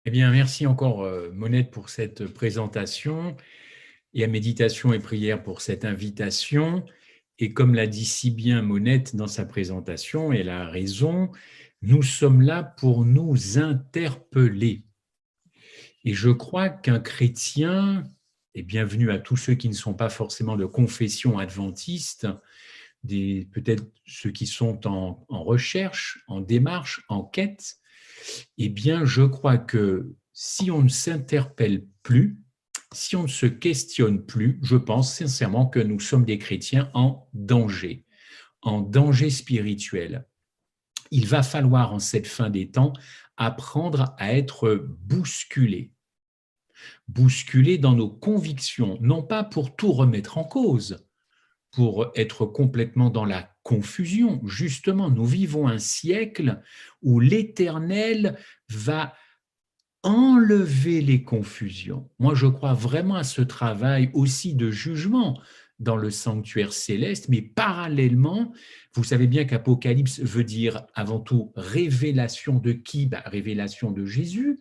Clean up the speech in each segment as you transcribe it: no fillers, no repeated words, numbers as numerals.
Eh bien, merci encore, Monette, pour cette présentation et à Méditation et Prière pour cette invitation. Et comme l'a dit si bien Monette dans sa présentation, elle a raison, nous sommes là pour nous interpeller. Et je crois qu'un chrétien, et bienvenue à tous ceux qui ne sont pas forcément de confession adventiste, peut-être ceux qui sont en recherche, en démarche, en quête, eh bien, je crois que si on ne s'interpelle plus, si on ne se questionne plus, je pense sincèrement que nous sommes des chrétiens en danger spirituel. Il va falloir, en cette fin des temps, apprendre à être bousculés dans nos convictions, non pas pour tout remettre en cause, pour être complètement dans la confusion. Justement, nous vivons un siècle où l'Éternel va enlever les confusions. Moi, je crois vraiment à ce travail aussi de jugement dans le sanctuaire céleste, mais parallèlement, vous savez bien qu'Apocalypse veut dire avant tout révélation de qui? Révélation de Jésus.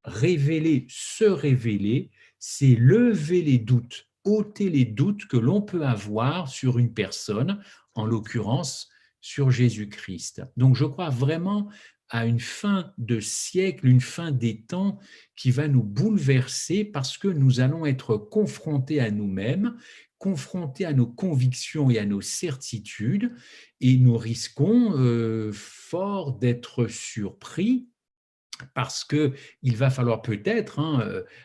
Révéler, se révéler, c'est lever les doutes, ôter les doutes que l'on peut avoir sur une personne, en l'occurrence sur Jésus-Christ. Donc je crois vraiment à une fin de siècle, une fin des temps qui va nous bouleverser parce que nous allons être confrontés à nous-mêmes, confrontés à nos convictions et à nos certitudes, et nous risquons fort d'être surpris parce qu'il va falloir peut-être,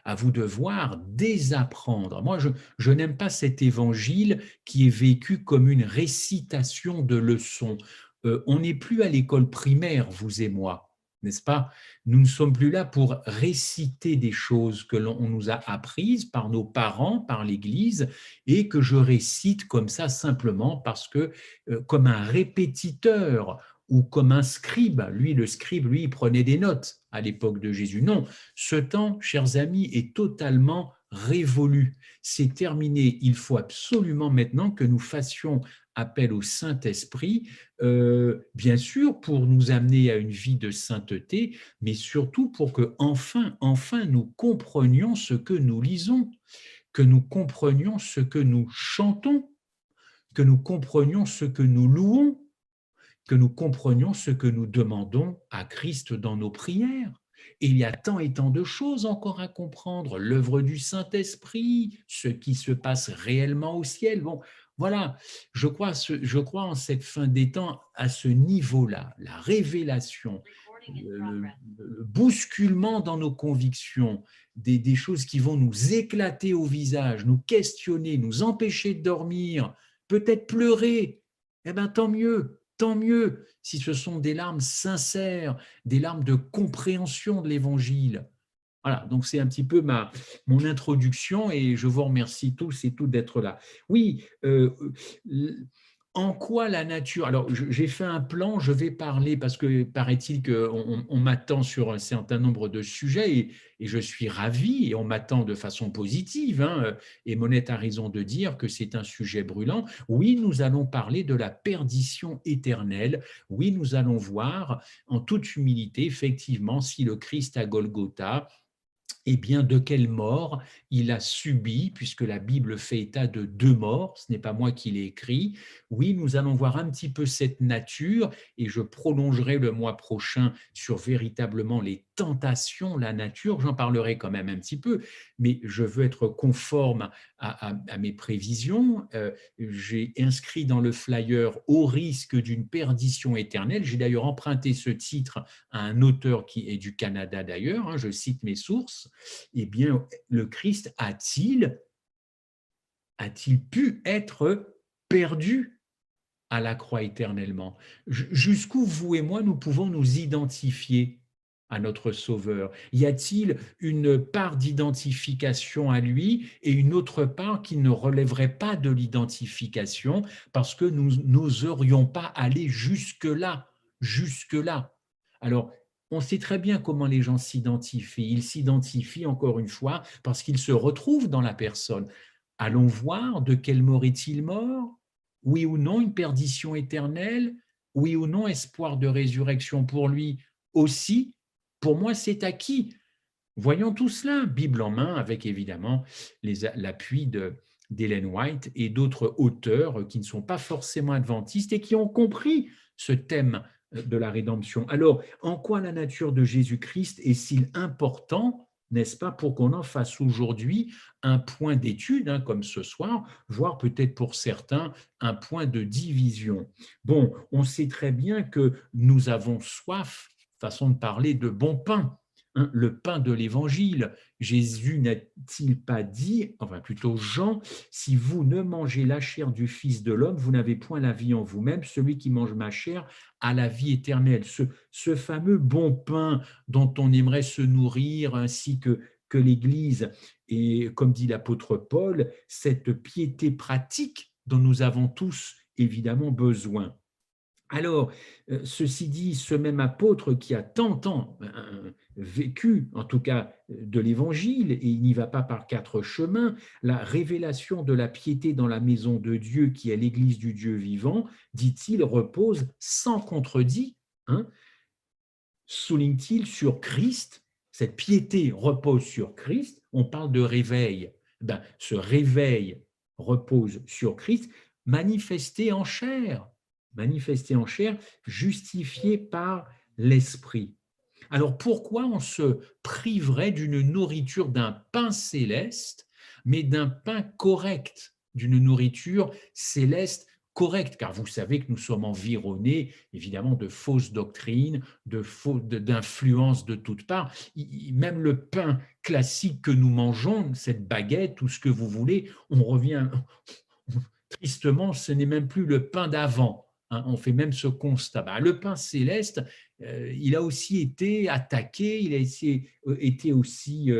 à vous de voir, désapprendre. Moi, je n'aime pas cet évangile qui est vécu comme une récitation de leçons. On n'est plus à l'école primaire, vous et moi, n'est-ce pas? Nous ne sommes plus là pour réciter des choses que l'on nous a apprises par nos parents, par l'Église, et que je récite comme ça simplement parce que, comme un répétiteur, ou comme un scribe. Lui, le scribe, lui, il prenait des notes à l'époque de Jésus. Non, ce temps, chers amis, est totalement révolu. C'est terminé. Il faut absolument maintenant que nous fassions appel au Saint-Esprit, bien sûr pour nous amener à une vie de sainteté, mais surtout pour que enfin nous comprenions ce que nous lisons, que nous comprenions ce que nous chantons, que nous comprenions ce que nous louons, que nous comprenions ce que nous demandons à Christ dans nos prières. Et il y a tant et tant de choses encore à comprendre, l'œuvre du Saint-Esprit, ce qui se passe réellement au ciel. Bon, voilà, je crois en cette fin des temps à ce niveau-là, la révélation, le bousculement dans nos convictions, des choses qui vont nous éclater au visage, nous questionner, nous empêcher de dormir, peut-être pleurer. Eh bien, tant mieux si ce sont des larmes sincères, des larmes de compréhension de l'Évangile. Voilà, donc c'est un petit peu mon introduction et je vous remercie tous et toutes d'être là. Oui, en quoi la nature… Alors, j'ai fait un plan, je vais parler parce que paraît-il qu'on m'attend sur un certain nombre de sujets et je suis ravi et on m'attend de façon positive, hein, et Monette a raison de dire que c'est un sujet brûlant. Oui, nous allons parler de la perdition éternelle. Oui, nous allons voir en toute humilité, effectivement, si le Christ à Golgotha, eh bien, de quelle mort il a subi, puisque la Bible fait état de deux morts, ce n'est pas moi qui l'ai écrit. Oui, nous allons voir un petit peu cette nature, et je prolongerai le mois prochain sur véritablement les tentations, la nature, j'en parlerai quand même un petit peu, mais je veux être conforme à mes prévisions. J'ai inscrit dans le flyer au risque d'une perdition éternelle. J'ai d'ailleurs emprunté ce titre à un auteur qui est du Canada d'ailleurs, hein, je cite mes sources. Eh bien, le Christ a-t-il pu être perdu à la croix éternellement? Jusqu'où vous et moi, nous pouvons nous identifier à notre Sauveur? Y a-t-il une part d'identification à lui et une autre part qui ne relèverait pas de l'identification parce que nous n'oserions pas aller jusque-là, jusque-là? Alors, on sait très bien comment les gens s'identifient. Ils s'identifient, encore une fois, parce qu'ils se retrouvent dans la personne. Allons voir de quelle mort est-il mort? Oui ou non une perdition éternelle? Oui ou non espoir de résurrection pour lui aussi? Pour moi, c'est acquis. Voyons tout cela, Bible en main, avec évidemment l'appui d'Ellen White et d'autres auteurs qui ne sont pas forcément adventistes et qui ont compris ce thème de la rédemption. Alors, en quoi la nature de Jésus-Christ est-il important, n'est-ce pas, pour qu'on en fasse aujourd'hui un point d'étude, hein, comme ce soir, voire peut-être pour certains un point de division. Bon, on sait très bien que nous avons soif, façon de parler, de bon pain, hein, le pain de l'évangile. Jésus n'a-t-il pas dit, enfin plutôt Jean, si vous ne mangez la chair du Fils de l'homme, vous n'avez point la vie en vous-même, celui qui mange ma chair a la vie éternelle. Ce fameux bon pain dont on aimerait se nourrir ainsi que l'Église, et comme dit l'apôtre Paul, cette piété pratique dont nous avons tous évidemment besoin. Alors, ceci dit, ce même apôtre qui a tant vécu, en tout cas de l'Évangile, et il n'y va pas par quatre chemins, la révélation de la piété dans la maison de Dieu, qui est l'Église du Dieu vivant, dit-il, repose sans contredit, hein, souligne-t-il, sur Christ. Cette piété repose sur Christ. On parle de réveil. Ben, ce réveil repose sur Christ, manifesté en chair, justifié par l'Esprit. Alors pourquoi on se priverait d'une nourriture d'un pain céleste, mais d'un pain correct, d'une nourriture céleste correcte, car vous savez que nous sommes environnés évidemment de fausses doctrines, d'influences de toutes parts. Même le pain classique que nous mangeons, cette baguette ou ce que vous voulez, on revient tristement, ce n'est même plus le pain d'avant. Hein, on fait même ce constat. Ben, le pain céleste, il a aussi été attaqué, il a été aussi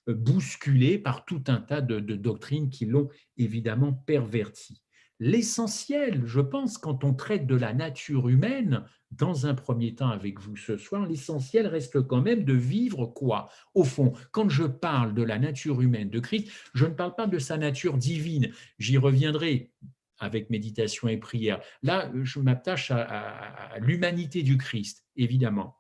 bousculé par tout un tas de doctrines qui l'ont évidemment perverti. L'essentiel, je pense, quand on traite de la nature humaine, dans un premier temps avec vous ce soir, l'essentiel reste quand même de vivre quoi? Au fond, quand je parle de la nature humaine de Christ, je ne parle pas de sa nature divine. J'y reviendrai avec méditation et prière. Là, je m'attache à l'humanité du Christ, évidemment.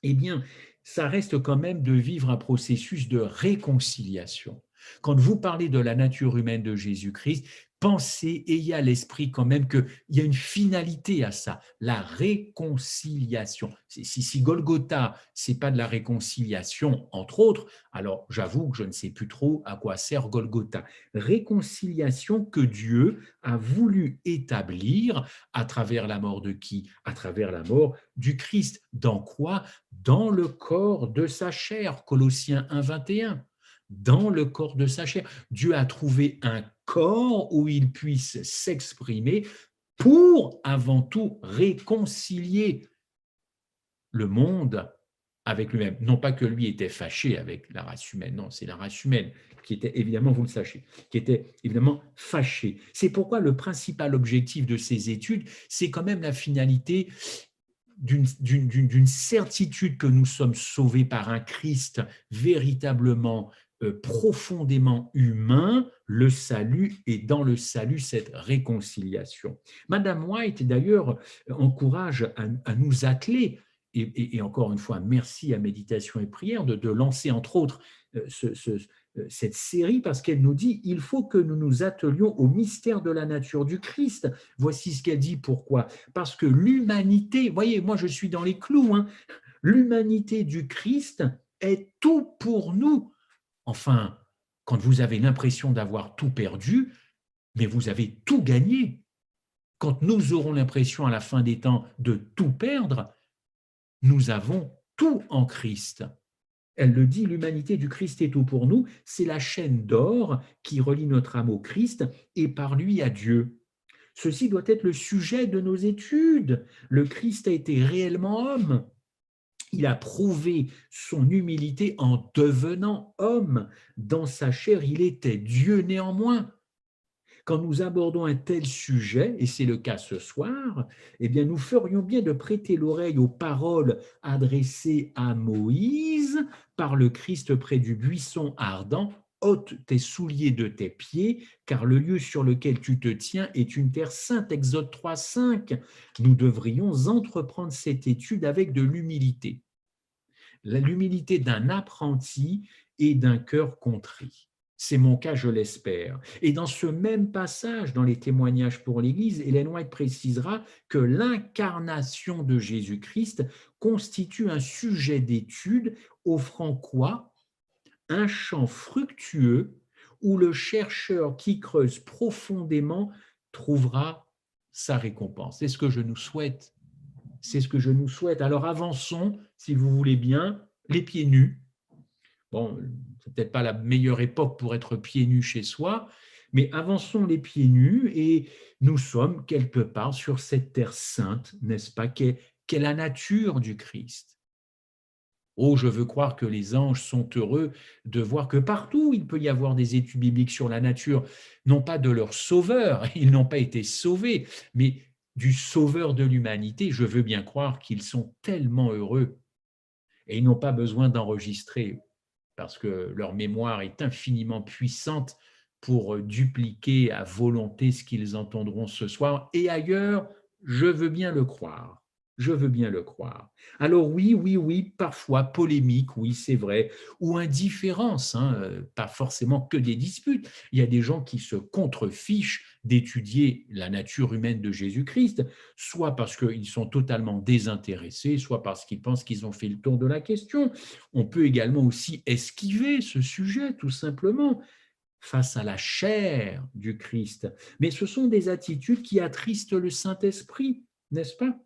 Eh bien, ça reste quand même de vivre un processus de réconciliation. Quand vous parlez de la nature humaine de Jésus-Christ, pensez, ayez à l'esprit quand même qu'il y a une finalité à ça, la réconciliation. Si Golgotha, ce n'est pas de la réconciliation, entre autres, alors j'avoue que je ne sais plus trop à quoi sert Golgotha. Réconciliation que Dieu a voulu établir à travers la mort de qui? À travers la mort du Christ. Dans quoi? Dans le corps de sa chair, Colossiens 1, 21. Dans le corps de sa chair. Dieu a trouvé un corps où il puisse s'exprimer pour, avant tout, réconcilier le monde avec lui-même. Non pas que lui était fâché avec la race humaine, non, c'est la race humaine qui était évidemment, vous le sachez, qui était évidemment fâchée. C'est pourquoi le principal objectif de ces études, c'est quand même la finalité d'une certitude que nous sommes sauvés par un Christ véritablement profondément humain, le salut, et dans le salut, cette réconciliation. Madame White, d'ailleurs, encourage à nous atteler, et encore une fois, merci à Méditation et Prière de lancer, entre autres, cette série, parce qu'elle nous dit il faut que nous nous attelions au mystère de la nature du Christ. Voici ce qu'elle dit. Pourquoi? Parce que l'humanité, voyez, moi je suis dans les clous, hein, l'humanité du Christ est tout pour nous. Enfin, quand vous avez l'impression d'avoir tout perdu, mais vous avez tout gagné. Quand nous aurons l'impression à la fin des temps de tout perdre, nous avons tout en Christ. Elle le dit, l'humanité du Christ est tout pour nous, c'est la chaîne d'or qui relie notre âme au Christ et par lui à Dieu. Ceci doit être le sujet de nos études. Le Christ a été réellement homme. Il a prouvé son humilité en devenant homme. Dans sa chair, il était Dieu néanmoins. Quand nous abordons un tel sujet, et c'est le cas ce soir, eh bien nous ferions bien de prêter l'oreille aux paroles adressées à Moïse par le Christ près du buisson ardent. Ôte tes souliers de tes pieds, car le lieu sur lequel tu te tiens est une terre sainte. Exode 3, 5. Nous devrions entreprendre cette étude avec de l'humilité. l'humilité d'un apprenti et d'un cœur contrit. C'est mon cas, je l'espère. Et dans ce même passage, dans les témoignages pour l'Église, Ellen White précisera que l'incarnation de Jésus-Christ constitue un sujet d'étude offrant quoi? Un champ fructueux où le chercheur qui creuse profondément trouvera sa récompense. C'est ce que je nous souhaite. C'est ce que je nous souhaite. Alors avançons, si vous voulez bien, les pieds nus. Bon, c'est peut-être pas la meilleure époque pour être pieds nus chez soi, mais avançons les pieds nus et nous sommes quelque part sur cette terre sainte, n'est-ce pas, qu'est la nature du Christ. Oh, je veux croire que les anges sont heureux de voir que partout il peut y avoir des études bibliques sur la nature, non pas de leur sauveur, ils n'ont pas été sauvés, mais du sauveur de l'humanité. Je veux bien croire qu'ils sont tellement heureux et ils n'ont pas besoin d'enregistrer parce que leur mémoire est infiniment puissante pour dupliquer à volonté ce qu'ils entendront ce soir et ailleurs, je veux bien le croire. Je veux bien le croire. Alors oui, oui, oui, parfois polémique, oui, c'est vrai, ou indifférence, hein, pas forcément que des disputes. Il y a des gens qui se contrefichent d'étudier la nature humaine de Jésus-Christ, soit parce qu'ils sont totalement désintéressés, soit parce qu'ils pensent qu'ils ont fait le tour de la question. On peut également aussi esquiver ce sujet, tout simplement, face à la chair du Christ. Mais ce sont des attitudes qui attristent le Saint-Esprit, n'est-ce pas?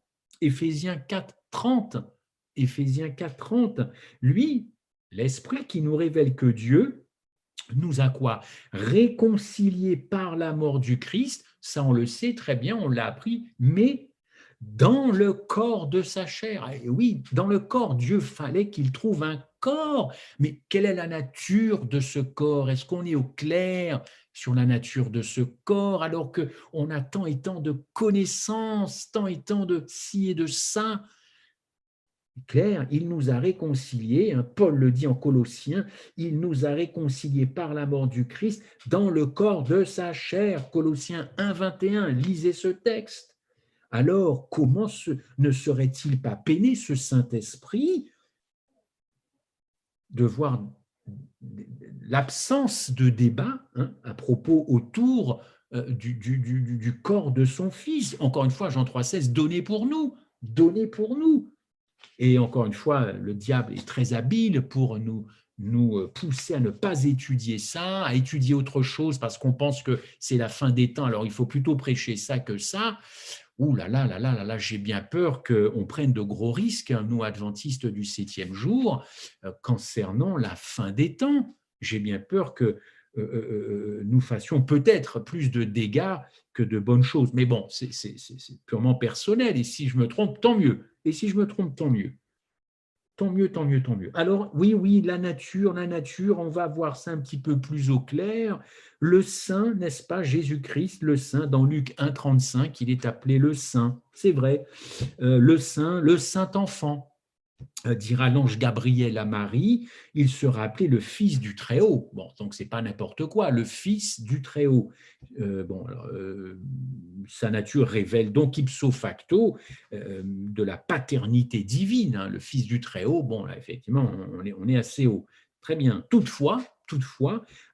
Éphésiens 4:30. Éphésiens 4:30. Lui, l'Esprit qui nous révèle que Dieu nous a quoi? Réconciliés par la mort du Christ, ça on le sait très bien, on l'a appris, mais dans le corps de sa chair. Et oui, dans le corps, Dieu fallait qu'il trouve un corps. Mais quelle est la nature de ce corps? Est-ce qu'on est au clair sur la nature de ce corps alors qu'on a tant et tant de connaissances, tant et tant de ci et de ça? Clair, il nous a réconciliés, hein, Paul le dit en Colossiens, il nous a réconciliés par la mort du Christ dans le corps de sa chair. Colossiens 1:21, lisez ce texte. Alors, comment ne serait-il pas peiné, ce Saint-Esprit, de voir l'absence de débat, hein, à propos autour du corps de son Fils? Encore une fois, Jean 3,16, donné pour nous, donné pour nous. Et encore une fois, le diable est très habile pour nous pousser à ne pas étudier ça, à étudier autre chose parce qu'on pense que c'est la fin des temps, alors il faut plutôt prêcher ça que ça. Ouh là là là là là là, j'ai bien peur qu'on prenne de gros risques, hein, nous adventistes du 7e jour, concernant la fin des temps. J'ai bien peur que nous fassions peut-être plus de dégâts que de bonnes choses. Mais bon, c'est purement personnel. Et si je me trompe, tant mieux. Et si je me trompe, tant mieux. Tant mieux, tant mieux, tant mieux. Alors, oui, oui, la nature, on va voir ça un petit peu plus au clair. Le Saint, n'est-ce pas, Jésus-Christ, le Saint, dans Luc 1,35, il est appelé le Saint, c'est vrai. Le Saint enfant, dira l'ange Gabriel à Marie, il sera appelé le Fils du Très-Haut. Bon, donc c'est pas n'importe quoi, le Fils du Très-Haut. Sa nature révèle donc ipso facto de la paternité divine, hein, le Fils du Très-Haut. Bon, là, effectivement, on est assez haut. Très bien. Toutefois,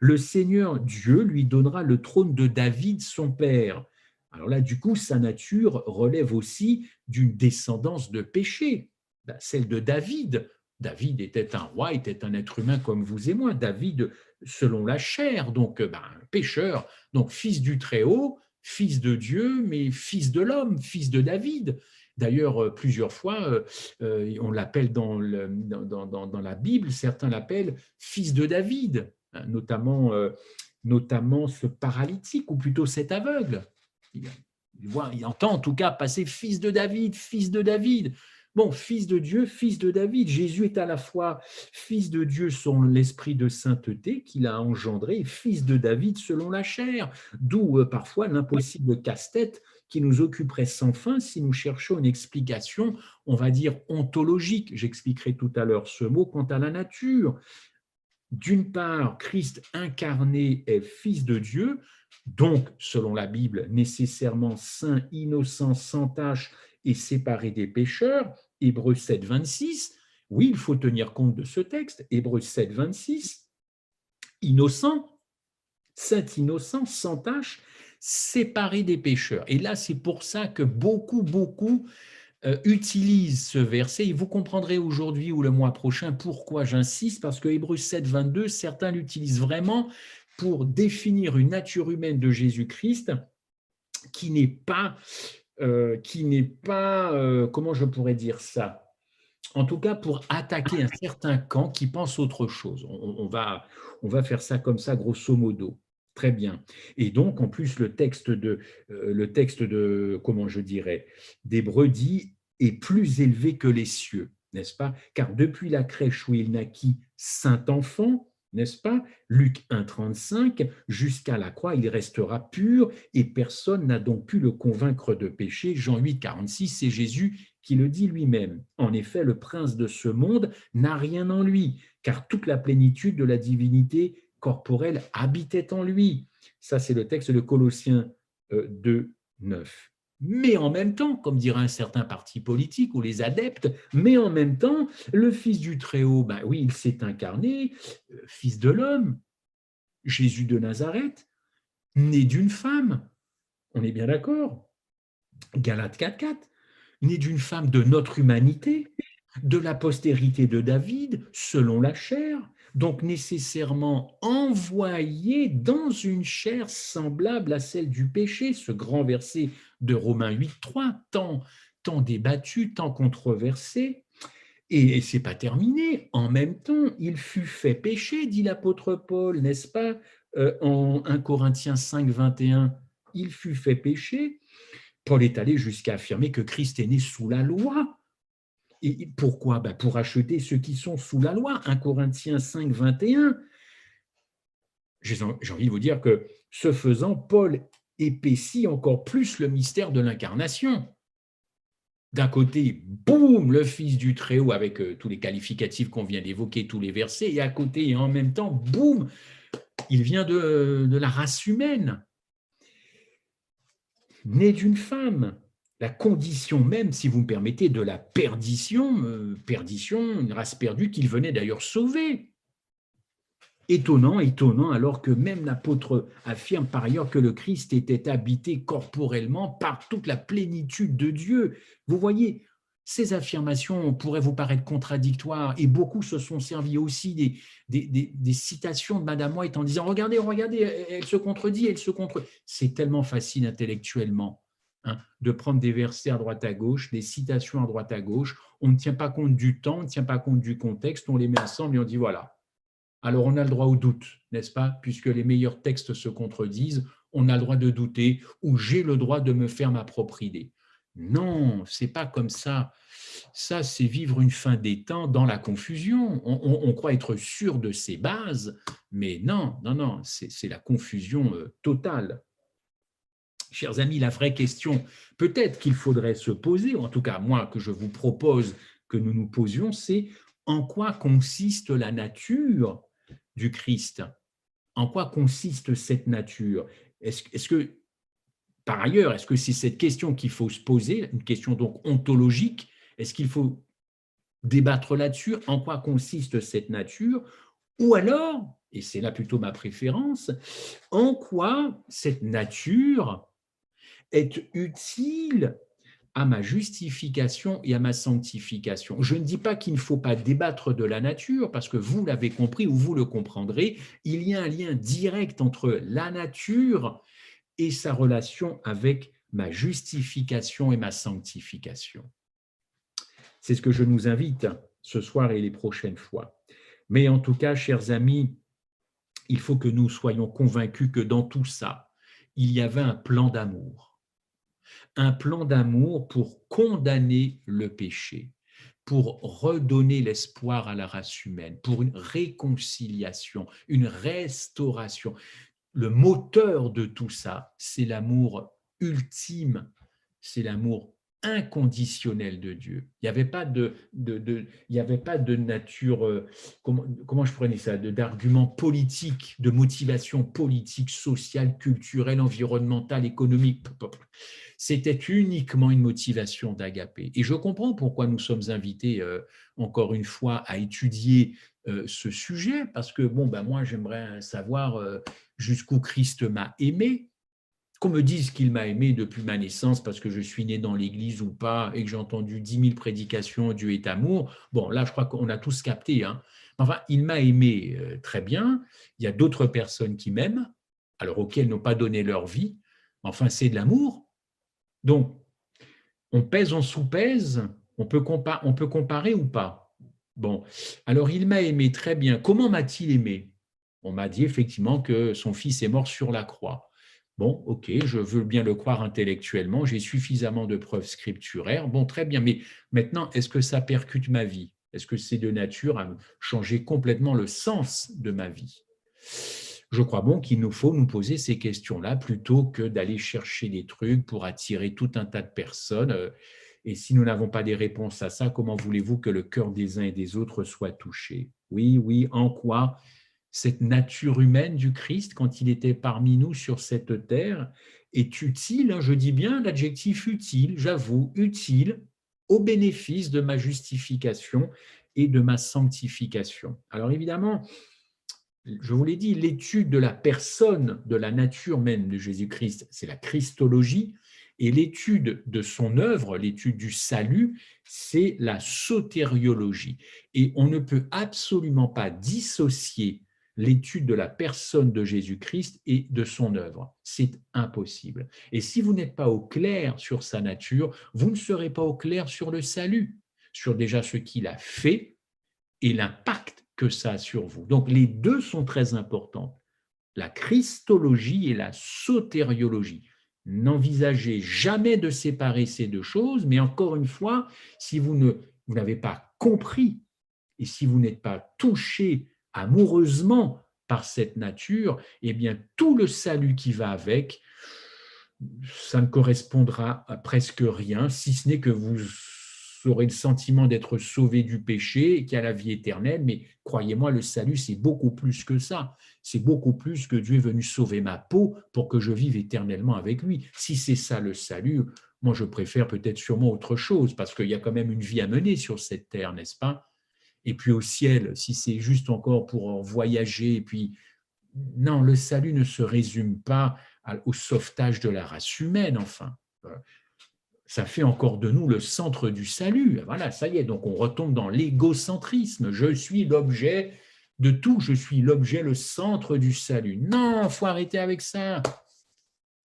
le Seigneur Dieu lui donnera le trône de David, son père. Alors là, du coup, sa nature relève aussi d'une descendance de péché, celle de David. David était un roi, était un être humain comme vous et moi. David, selon la chair, donc pécheur, donc fils du Très-Haut, fils de Dieu, mais fils de l'homme, fils de David. D'ailleurs, plusieurs fois, on l'appelle dans la Bible, certains l'appellent fils de David, hein, notamment ce paralytique, ou plutôt cet aveugle. Il entend en tout cas passer fils de David, fils de David. Bon, fils de Dieu, fils de David. Jésus est à la fois fils de Dieu selon l'esprit de sainteté qu'il a engendré, fils de David selon la chair. D'où parfois l'impossible casse-tête qui nous occuperait sans fin si nous cherchions une explication, on va dire, ontologique. J'expliquerai tout à l'heure ce mot quant à la nature. D'une part, Christ incarné est fils de Dieu, donc, selon la Bible, nécessairement saint, innocent, sans tache et séparé des pécheurs. Hébreux 7,26. Oui, il faut tenir compte de ce texte, Hébreux 7, 26, innocent, saint innocent, sans tache, séparé des pécheurs. Et là, c'est pour ça que beaucoup utilisent ce verset. Et vous comprendrez aujourd'hui ou le mois prochain pourquoi j'insiste, parce que Hébreux 7, 22, certains l'utilisent vraiment pour définir une nature humaine de Jésus-Christ qui n'est pas, comment je pourrais dire ça? En tout cas, pour attaquer un certain camp qui pense autre chose. On va faire ça comme ça, grosso modo. Très bien. Et donc, en plus, le texte de comment je dirais, d'Hébreux dit est plus élevé que les cieux, n'est-ce pas? Car depuis la crèche où il naquit, saint enfant, n'est-ce pas? Luc 1, 35, jusqu'à la croix, il restera pur et personne n'a donc pu le convaincre de péché. Jean 8, 46, c'est Jésus qui le dit lui-même. En effet, le prince de ce monde n'a rien en lui, car toute la plénitude de la divinité corporelle habitait en lui. Ça, c'est le texte de Colossiens 2, 9. Mais en même temps, comme dirait un certain parti politique ou les adeptes, mais en même temps, le Fils du Très-Haut, ben oui, il s'est incarné, Fils de l'homme, Jésus de Nazareth, né d'une femme. On est bien d'accord? Galates 4.4, né d'une femme de notre humanité, de la postérité de David, selon la chair, donc nécessairement envoyé dans une chair semblable à celle du péché, ce grand verset de Romains 8.3, tant débattu, tant controversé, et c'est pas terminé. En même temps, il fut fait péché, dit l'apôtre Paul, n'est-ce pas, en 1 Corinthiens 5.21, il fut fait péché. Paul est allé jusqu'à affirmer que Christ est né sous la loi. Et pourquoi? Ben pour acheter ceux qui sont sous la loi. 1 Corinthiens 5, 21. J'ai envie de vous dire que, ce faisant, Paul épaissit encore plus le mystère de l'incarnation. D'un côté, boum, le Fils du Très-Haut avec tous les qualificatifs qu'on vient d'évoquer, tous les versets, et à côté, et en même temps, boum, il vient de la race humaine, né d'une femme. La condition même, si vous me permettez, de la perdition, une race perdue qu'il venait d'ailleurs sauver. Étonnant, étonnant, alors que même l'apôtre affirme par ailleurs que le Christ était habité corporellement par toute la plénitude de Dieu. Vous voyez, ces affirmations pourraient vous paraître contradictoires et beaucoup se sont servis aussi des citations de Madame White en disant « Regardez, regardez, elle se contredit, elle se contredit ». C'est tellement facile intellectuellement, hein, de prendre des versets à droite à gauche, des citations à droite à gauche. On ne tient pas compte du temps, on ne tient pas compte du contexte, on les met ensemble et on dit « Voilà ». Alors on a le droit au doute, n'est-ce pas? Puisque les meilleurs textes se contredisent, on a le droit de douter ou j'ai le droit de me faire ma propre idée. Non, c'est pas comme ça. Ça, c'est vivre une fin des temps dans la confusion. On croit être sûr de ses bases, mais non, non, non, c'est la confusion totale. Chers amis, la vraie question, peut-être qu'il faudrait se poser, en tout cas moi que je vous propose que nous nous posions, c'est en quoi consiste la nature du Christ? En quoi consiste cette nature? Est-ce que, par ailleurs, est-ce que c'est cette question qu'il faut se poser, une question donc ontologique? Est-ce qu'il faut débattre là-dessus? En quoi consiste cette nature? Ou alors, et c'est là plutôt ma préférence, en quoi cette nature est utile à ma justification et à ma sanctification. Je ne dis pas qu'il ne faut pas débattre de la nature, parce que vous l'avez compris ou vous le comprendrez, il y a un lien direct entre la nature et sa relation avec ma justification et ma sanctification. C'est ce que je nous invite ce soir et les prochaines fois. Mais en tout cas, chers amis, il faut que nous soyons convaincus que dans tout ça, il y avait un plan d'amour. Un plan d'amour pour condamner le péché, pour redonner l'espoir à la race humaine, pour une réconciliation, une restauration. Le moteur de tout ça, c'est l'amour ultime, c'est l'amour inconditionnelle de Dieu. Il n'y avait pas il y avait pas de nature, comment je prenais ça, d'arguments politiques, de motivation politique, sociale, culturelle, environnementale, économique. C'était uniquement une motivation d'agapé. Et je comprends pourquoi nous sommes invités, encore une fois, à étudier ce sujet, parce que bon, ben moi, j'aimerais savoir jusqu'où Christ m'a aimé. Qu'on me dise qu'il m'a aimé depuis ma naissance parce que je suis né dans l'église ou pas et que j'ai entendu 10 000 prédications, Dieu est amour, bon, là, je crois qu'on a tous capté. Hein. Enfin, il m'a aimé très bien. Il y a d'autres personnes qui m'aiment, alors auxquelles n'ont pas donné leur vie. Enfin, c'est de l'amour. Donc, on pèse, on sous-pèse, on peut comparer ou pas. Bon, alors il m'a aimé très bien. Comment m'a-t-il aimé? On m'a dit effectivement que son fils est mort sur la croix. Bon, ok, je veux bien le croire intellectuellement, j'ai suffisamment de preuves scripturaires. Bon, très bien, mais maintenant, est-ce que ça percute ma vie? Est-ce que c'est de nature à changer complètement le sens de ma vie? Je crois bon qu'il nous faut nous poser ces questions-là plutôt que d'aller chercher des trucs pour attirer tout un tas de personnes. Et si nous n'avons pas des réponses à ça, comment voulez-vous que le cœur des uns et des autres soit touché? Oui, oui, en quoi cette nature humaine du Christ, quand il était parmi nous sur cette terre, est utile, hein, je dis bien l'adjectif utile, j'avoue, utile au bénéfice de ma justification et de ma sanctification. Alors évidemment, je vous l'ai dit, l'étude de la personne, de la nature même de Jésus-Christ, c'est la christologie, et l'étude de son œuvre, l'étude du salut, c'est la sotériologie. Et on ne peut absolument pas dissocier l'étude de la personne de Jésus-Christ et de son œuvre. C'est impossible. Et si vous n'êtes pas au clair sur sa nature, vous ne serez pas au clair sur le salut, sur déjà ce qu'il a fait et l'impact que ça a sur vous. Donc les deux sont très importants, la christologie et la sotériologie. N'envisagez jamais de séparer ces deux choses, mais encore une fois, si vous n'avez pas compris et si vous n'êtes pas touché amoureusement par cette nature, eh bien tout le salut qui va avec, ça ne correspondra à presque rien, si ce n'est que vous aurez le sentiment d'être sauvé du péché et qu'il y a la vie éternelle, mais croyez-moi, le salut, c'est beaucoup plus que ça. C'est beaucoup plus que Dieu est venu sauver ma peau pour que je vive éternellement avec lui. Si c'est ça le salut, moi je préfère peut-être sûrement autre chose, parce qu'il y a quand même une vie à mener sur cette terre, n'est-ce pas? Et puis au ciel, si c'est juste encore pour voyager, et puis non, le salut ne se résume pas au sauvetage de la race humaine, enfin. Ça fait encore de nous le centre du salut. Voilà, ça y est, donc on retombe dans l'égocentrisme. Je suis l'objet de tout, je suis l'objet, le centre du salut. Non, il faut arrêter avec ça.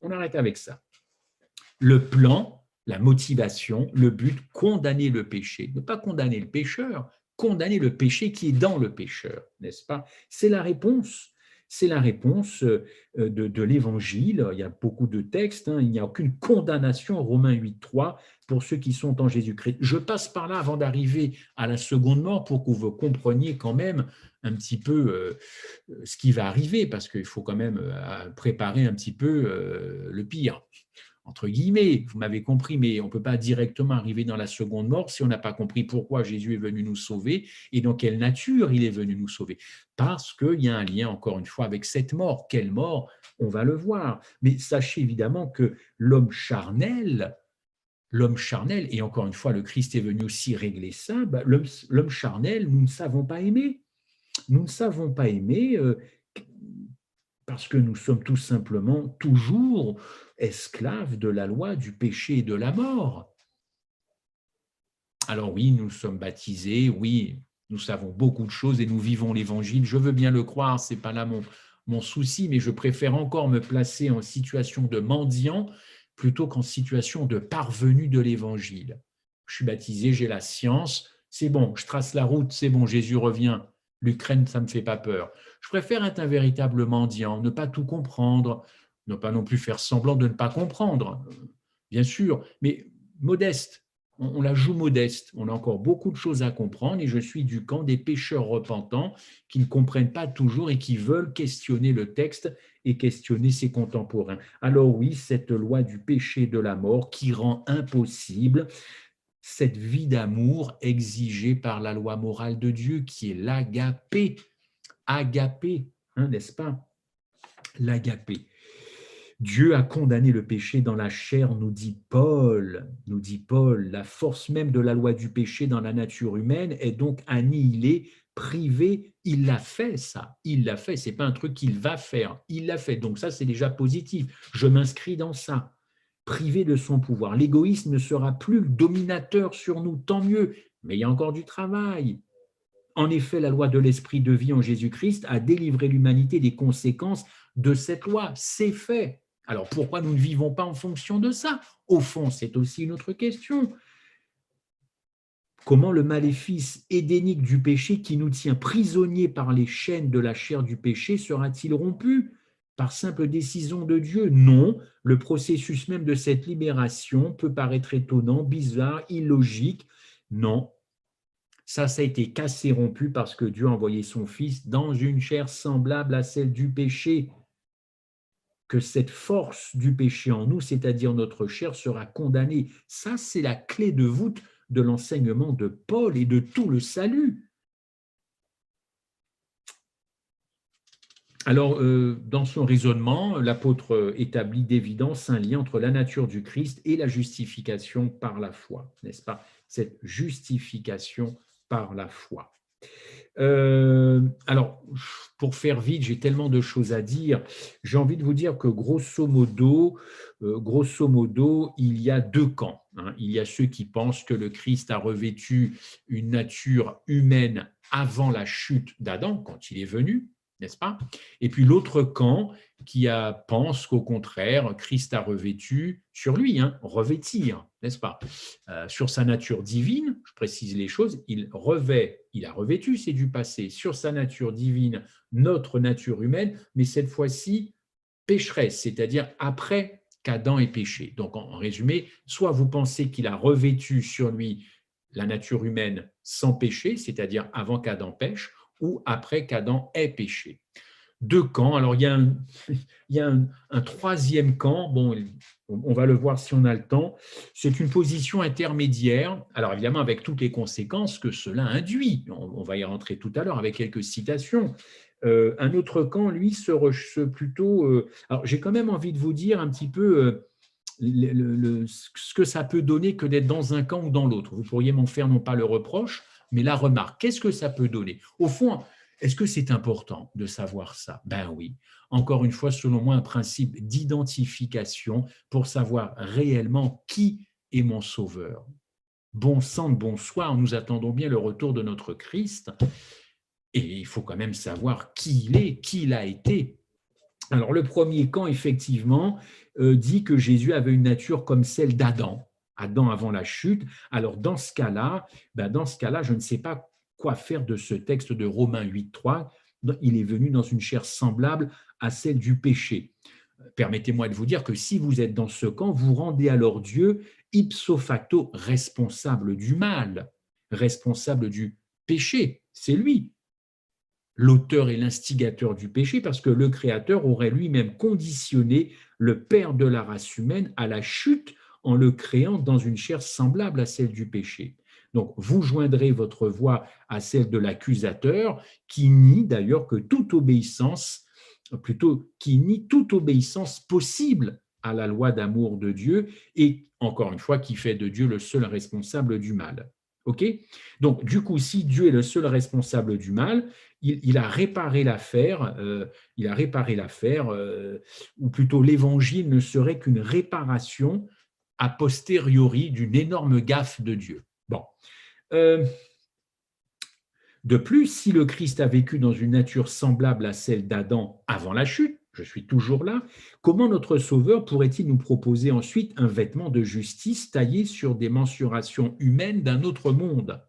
On arrête avec ça. Le plan, la motivation, le but, condamner le péché. Ne pas condamner le pécheur, condamner le péché qui est dans le pécheur, n'est-ce pas? C'est la réponse. C'est la réponse de l'Évangile. Il y a beaucoup de textes. Hein. Il n'y a aucune condamnation, Romains 8,3, pour ceux qui sont en Jésus-Christ. Je passe par là avant d'arriver à la seconde mort pour que vous compreniez quand même un petit peu ce qui va arriver, parce qu'il faut quand même préparer un petit peu le pire. Entre guillemets, vous m'avez compris, mais on ne peut pas directement arriver dans la seconde mort si on n'a pas compris pourquoi Jésus est venu nous sauver et dans quelle nature il est venu nous sauver. Parce qu'il y a un lien, encore une fois, avec cette mort. Quelle mort? On va le voir. Mais sachez évidemment que l'homme charnel, et encore une fois, le Christ est venu aussi régler ça, l'homme charnel, nous ne savons pas aimer. Nous ne savons pas aimer parce que nous sommes tout simplement toujours esclaves de la loi du péché et de la mort. Alors oui, nous sommes baptisés, oui, nous savons beaucoup de choses et nous vivons l'Évangile. Je veux bien le croire, ce n'est pas là mon souci, mais je préfère encore me placer en situation de mendiant plutôt qu'en situation de parvenu de l'Évangile. Je suis baptisé, j'ai la science, c'est bon, je trace la route, c'est bon, Jésus revient. L'Ukraine, ça ne me fait pas peur. Je préfère être un véritable mendiant, ne pas tout comprendre, ne pas non plus faire semblant de ne pas comprendre, bien sûr, mais modeste, on la joue modeste. On a encore beaucoup de choses à comprendre et je suis du camp des pécheurs repentants qui ne comprennent pas toujours et qui veulent questionner le texte et questionner ses contemporains. Alors oui, cette loi du péché et de la mort qui rend impossible cette vie d'amour exigée par la loi morale de Dieu qui est l'agapé. Agapé, n'est-ce pas? L'agapé. Dieu a condamné le péché dans la chair, nous dit Paul. Nous dit Paul, la force même de la loi du péché dans la nature humaine est donc annihilée, privée. Il l'a fait, ça. Il l'a fait. C'est pas un truc qu'il va faire. Il l'a fait. Donc ça, c'est déjà positif. Je m'inscris dans ça. Privé de son pouvoir. L'égoïsme ne sera plus dominateur sur nous, tant mieux. Mais il y a encore du travail. En effet, la loi de l'esprit de vie en Jésus-Christ a délivré l'humanité des conséquences de cette loi. C'est fait. Alors pourquoi nous ne vivons pas en fonction de ça? Au fond, c'est aussi une autre question. Comment le maléfice édénique du péché qui nous tient prisonniers par les chaînes de la chair du péché sera-t-il rompu? Par simple décision de Dieu? Non. Le processus même de cette libération peut paraître étonnant, bizarre, illogique. Non. Ça a été cassé, rompu parce que Dieu a envoyé son Fils dans une chair semblable à celle du péché. Que cette force du péché en nous, c'est-à-dire notre chair, sera condamnée. Ça, c'est la clé de voûte de l'enseignement de Paul et de tout le salut. Alors, dans son raisonnement, l'apôtre établit d'évidence un lien entre la nature du Christ et la justification par la foi, n'est-ce pas? Cette justification par la foi. Alors, pour faire vite, j'ai tellement de choses à dire. J'ai envie de vous dire que grosso modo, il y a deux camps. Il y a ceux qui pensent que le Christ a revêtu une nature humaine avant la chute d'Adam, quand il est venu, n'est-ce pas? Et puis l'autre camp qui pense qu'au contraire, Christ a revêtu sur lui, revêtir, n'est-ce pas? Sur sa nature divine, je précise les choses, il a revêtu, c'est du passé, sur sa nature divine, notre nature humaine, mais cette fois-ci pécheresse, c'est-à-dire après qu'Adam ait péché. Donc en résumé, soit vous pensez qu'il a revêtu sur lui la nature humaine sans péché, c'est-à-dire avant qu'Adam pêche, ou après qu'Adam ait péché. Deux camps. Alors, il y a un troisième camp. Bon, on va le voir si on a le temps. C'est une position intermédiaire. Alors, évidemment, avec toutes les conséquences que cela induit. On va y rentrer tout à l'heure avec quelques citations. Un autre camp, lui, plutôt. Alors, j'ai quand même envie de vous dire un petit peu ce que ça peut donner que d'être dans un camp ou dans l'autre. Vous pourriez m'en faire non pas le reproche, mais la remarque. Qu'est-ce que ça peut donner? Au fond, est-ce que c'est important de savoir ça? Ben oui. Encore une fois, selon moi, un principe d'identification pour savoir réellement qui est mon sauveur. Bon sang de bonsoir, nous attendons bien le retour de notre Christ. Et il faut quand même savoir qui il est, qui il a été. Alors, le premier camp, effectivement, dit que Jésus avait une nature comme celle d'Adam. Adam avant la chute. Alors, dans ce cas-là, je ne sais pas quoi faire de ce texte de Romains 8,3. Il est venu dans une chair semblable à celle du péché. Permettez-moi de vous dire que si vous êtes dans ce camp, vous rendez alors Dieu ipso facto responsable du mal, responsable du péché. C'est lui l'auteur et l'instigateur du péché, parce que le Créateur aurait lui-même conditionné le Père de la race humaine à la chute en le créant dans une chair semblable à celle du péché. Donc, vous joindrez votre voix à celle de l'accusateur, qui nie d'ailleurs que toute obéissance, qui nie toute obéissance possible à la loi d'amour de Dieu, et encore une fois, qui fait de Dieu le seul responsable du mal. OK? Donc, du coup, si Dieu est le seul responsable du mal, il a réparé l'affaire, ou plutôt l'évangile ne serait qu'une réparation a posteriori d'une énorme gaffe de Dieu. Bon. De plus, si le Christ a vécu dans une nature semblable à celle d'Adam avant la chute, je suis toujours là, comment notre Sauveur pourrait-il nous proposer ensuite un vêtement de justice taillé sur des mensurations humaines d'un autre monde?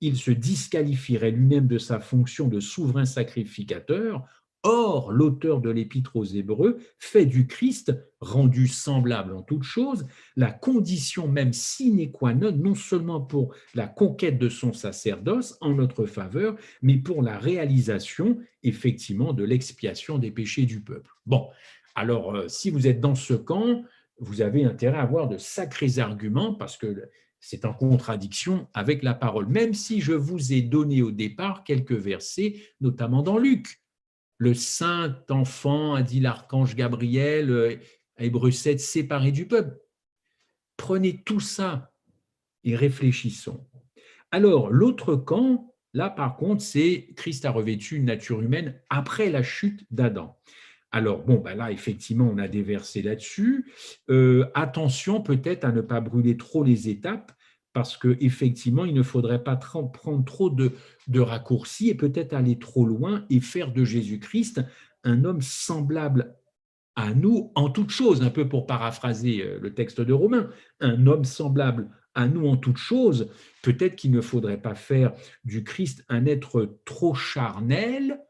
Il se disqualifierait lui-même de sa fonction de souverain sacrificateur. Or, l'auteur de l'Épître aux Hébreux fait du Christ, rendu semblable en toutes choses, la condition même sine qua non, non seulement pour la conquête de son sacerdoce en notre faveur, mais pour la réalisation, effectivement, de l'expiation des péchés du peuple. Bon, alors, si vous êtes dans ce camp, vous avez intérêt à avoir de sacrés arguments parce que c'est en contradiction avec la parole, même si je vous ai donné au départ quelques versets, notamment dans Luc. Le saint enfant, a dit l'archange Gabriel, à Hébreux 7, séparé du peuple. Prenez tout ça et réfléchissons. Alors, l'autre camp, là par contre, c'est Christ a revêtu une nature humaine après la chute d'Adam. Alors, bon, ben là, effectivement, on a des versets là-dessus. Attention peut-être à ne pas brûler trop les étapes, parce qu'effectivement, il ne faudrait pas prendre trop de raccourcis et peut-être aller trop loin et faire de Jésus-Christ un homme semblable à nous en toutes choses, un peu pour paraphraser le texte de Romains, un homme semblable à nous en toutes choses. Peut-être qu'il ne faudrait pas faire du Christ un être trop charnel,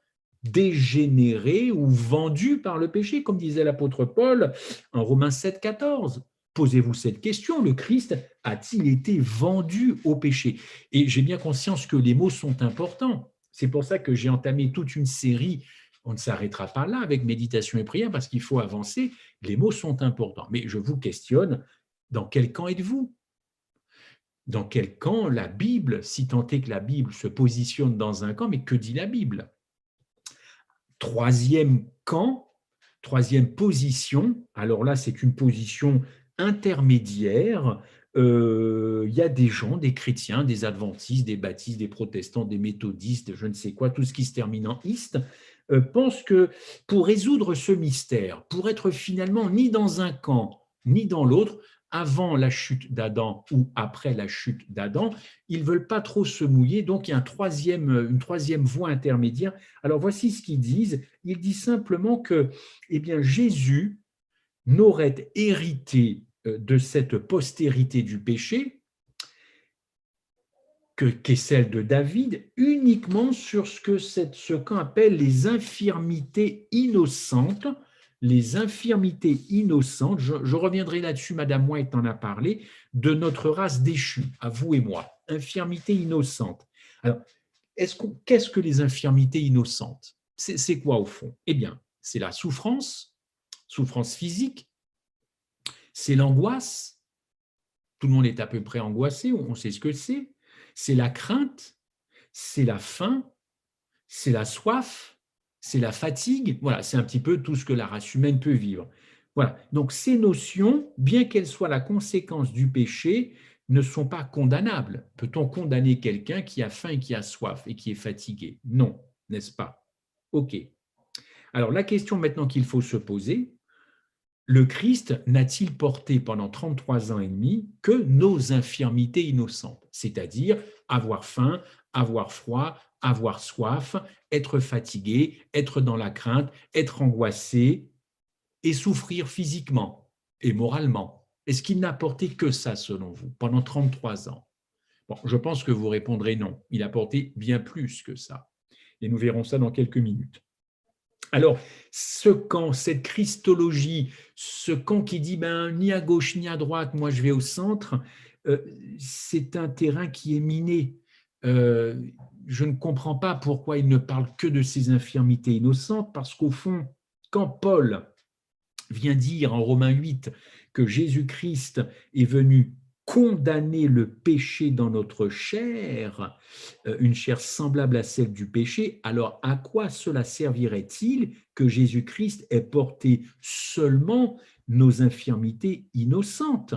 dégénéré ou vendu par le péché, comme disait l'apôtre Paul en Romains 7, 14. Posez-vous cette question, le Christ a-t-il été vendu au péché? Et j'ai bien conscience que les mots sont importants. C'est pour ça que j'ai entamé toute une série. On ne s'arrêtera pas là avec méditation et prière parce qu'il faut avancer. Les mots sont importants. Mais je vous questionne, dans quel camp êtes-vous? Dans quel camp la Bible, si tant est que la Bible se positionne dans un camp, mais que dit la Bible? Troisième camp, troisième position, alors là c'est une position intermédiaire. Il y a des gens, des chrétiens, des adventistes, des baptistes, des protestants, des méthodistes, je ne sais quoi, tout ce qui se termine en iste, pensent que pour résoudre ce mystère, pour être finalement ni dans un camp ni dans l'autre, avant la chute d'Adam ou après la chute d'Adam, ils ne veulent pas trop se mouiller, donc il y a une troisième voie intermédiaire. Alors voici ce qu'ils disent. Ils disent simplement que eh bien, Jésus n'aurait hérité de cette postérité du péché qu'est celle de David uniquement sur ce que ce qu'on appelle les infirmités innocentes. Les infirmités innocentes, je reviendrai là-dessus, Madame White en a parlé, de notre race déchue, à vous et moi. Infirmités innocentes. Alors, qu'est-ce que les infirmités innocentes? C'est quoi au fond? Eh bien, c'est la souffrance physique, c'est l'angoisse. Tout le monde est à peu près angoissé, on sait ce que c'est. C'est la crainte, c'est la faim, c'est la soif, c'est la fatigue. Voilà, c'est un petit peu tout ce que la race humaine peut vivre. Voilà. Donc ces notions, bien qu'elles soient la conséquence du péché, ne sont pas condamnables. Peut-on condamner quelqu'un qui a faim et qui a soif et qui est fatigué? Non, n'est-ce pas? OK. Alors la question maintenant qu'il faut se poser, le Christ n'a-t-il porté pendant 33 ans et demi que nos infirmités innocentes, c'est-à-dire avoir faim, avoir froid, avoir soif, être fatigué, être dans la crainte, être angoissé et souffrir physiquement et moralement? Est-ce qu'il n'a porté que ça selon vous pendant 33 ans? Bon, je pense que vous répondrez non. Il a porté bien plus que ça. Et nous verrons ça dans quelques minutes. Alors, ce camp, cette christologie, ce camp qui dit ni à gauche ni à droite, moi je vais au centre, c'est un terrain qui est miné. Je ne comprends pas pourquoi il ne parle que de ces infirmités innocentes, parce qu'au fond, quand Paul vient dire en Romains 8 que Jésus-Christ est venu condamner le péché dans notre chair, une chair semblable à celle du péché, alors à quoi cela servirait-il que Jésus-Christ ait porté seulement nos infirmités innocentes,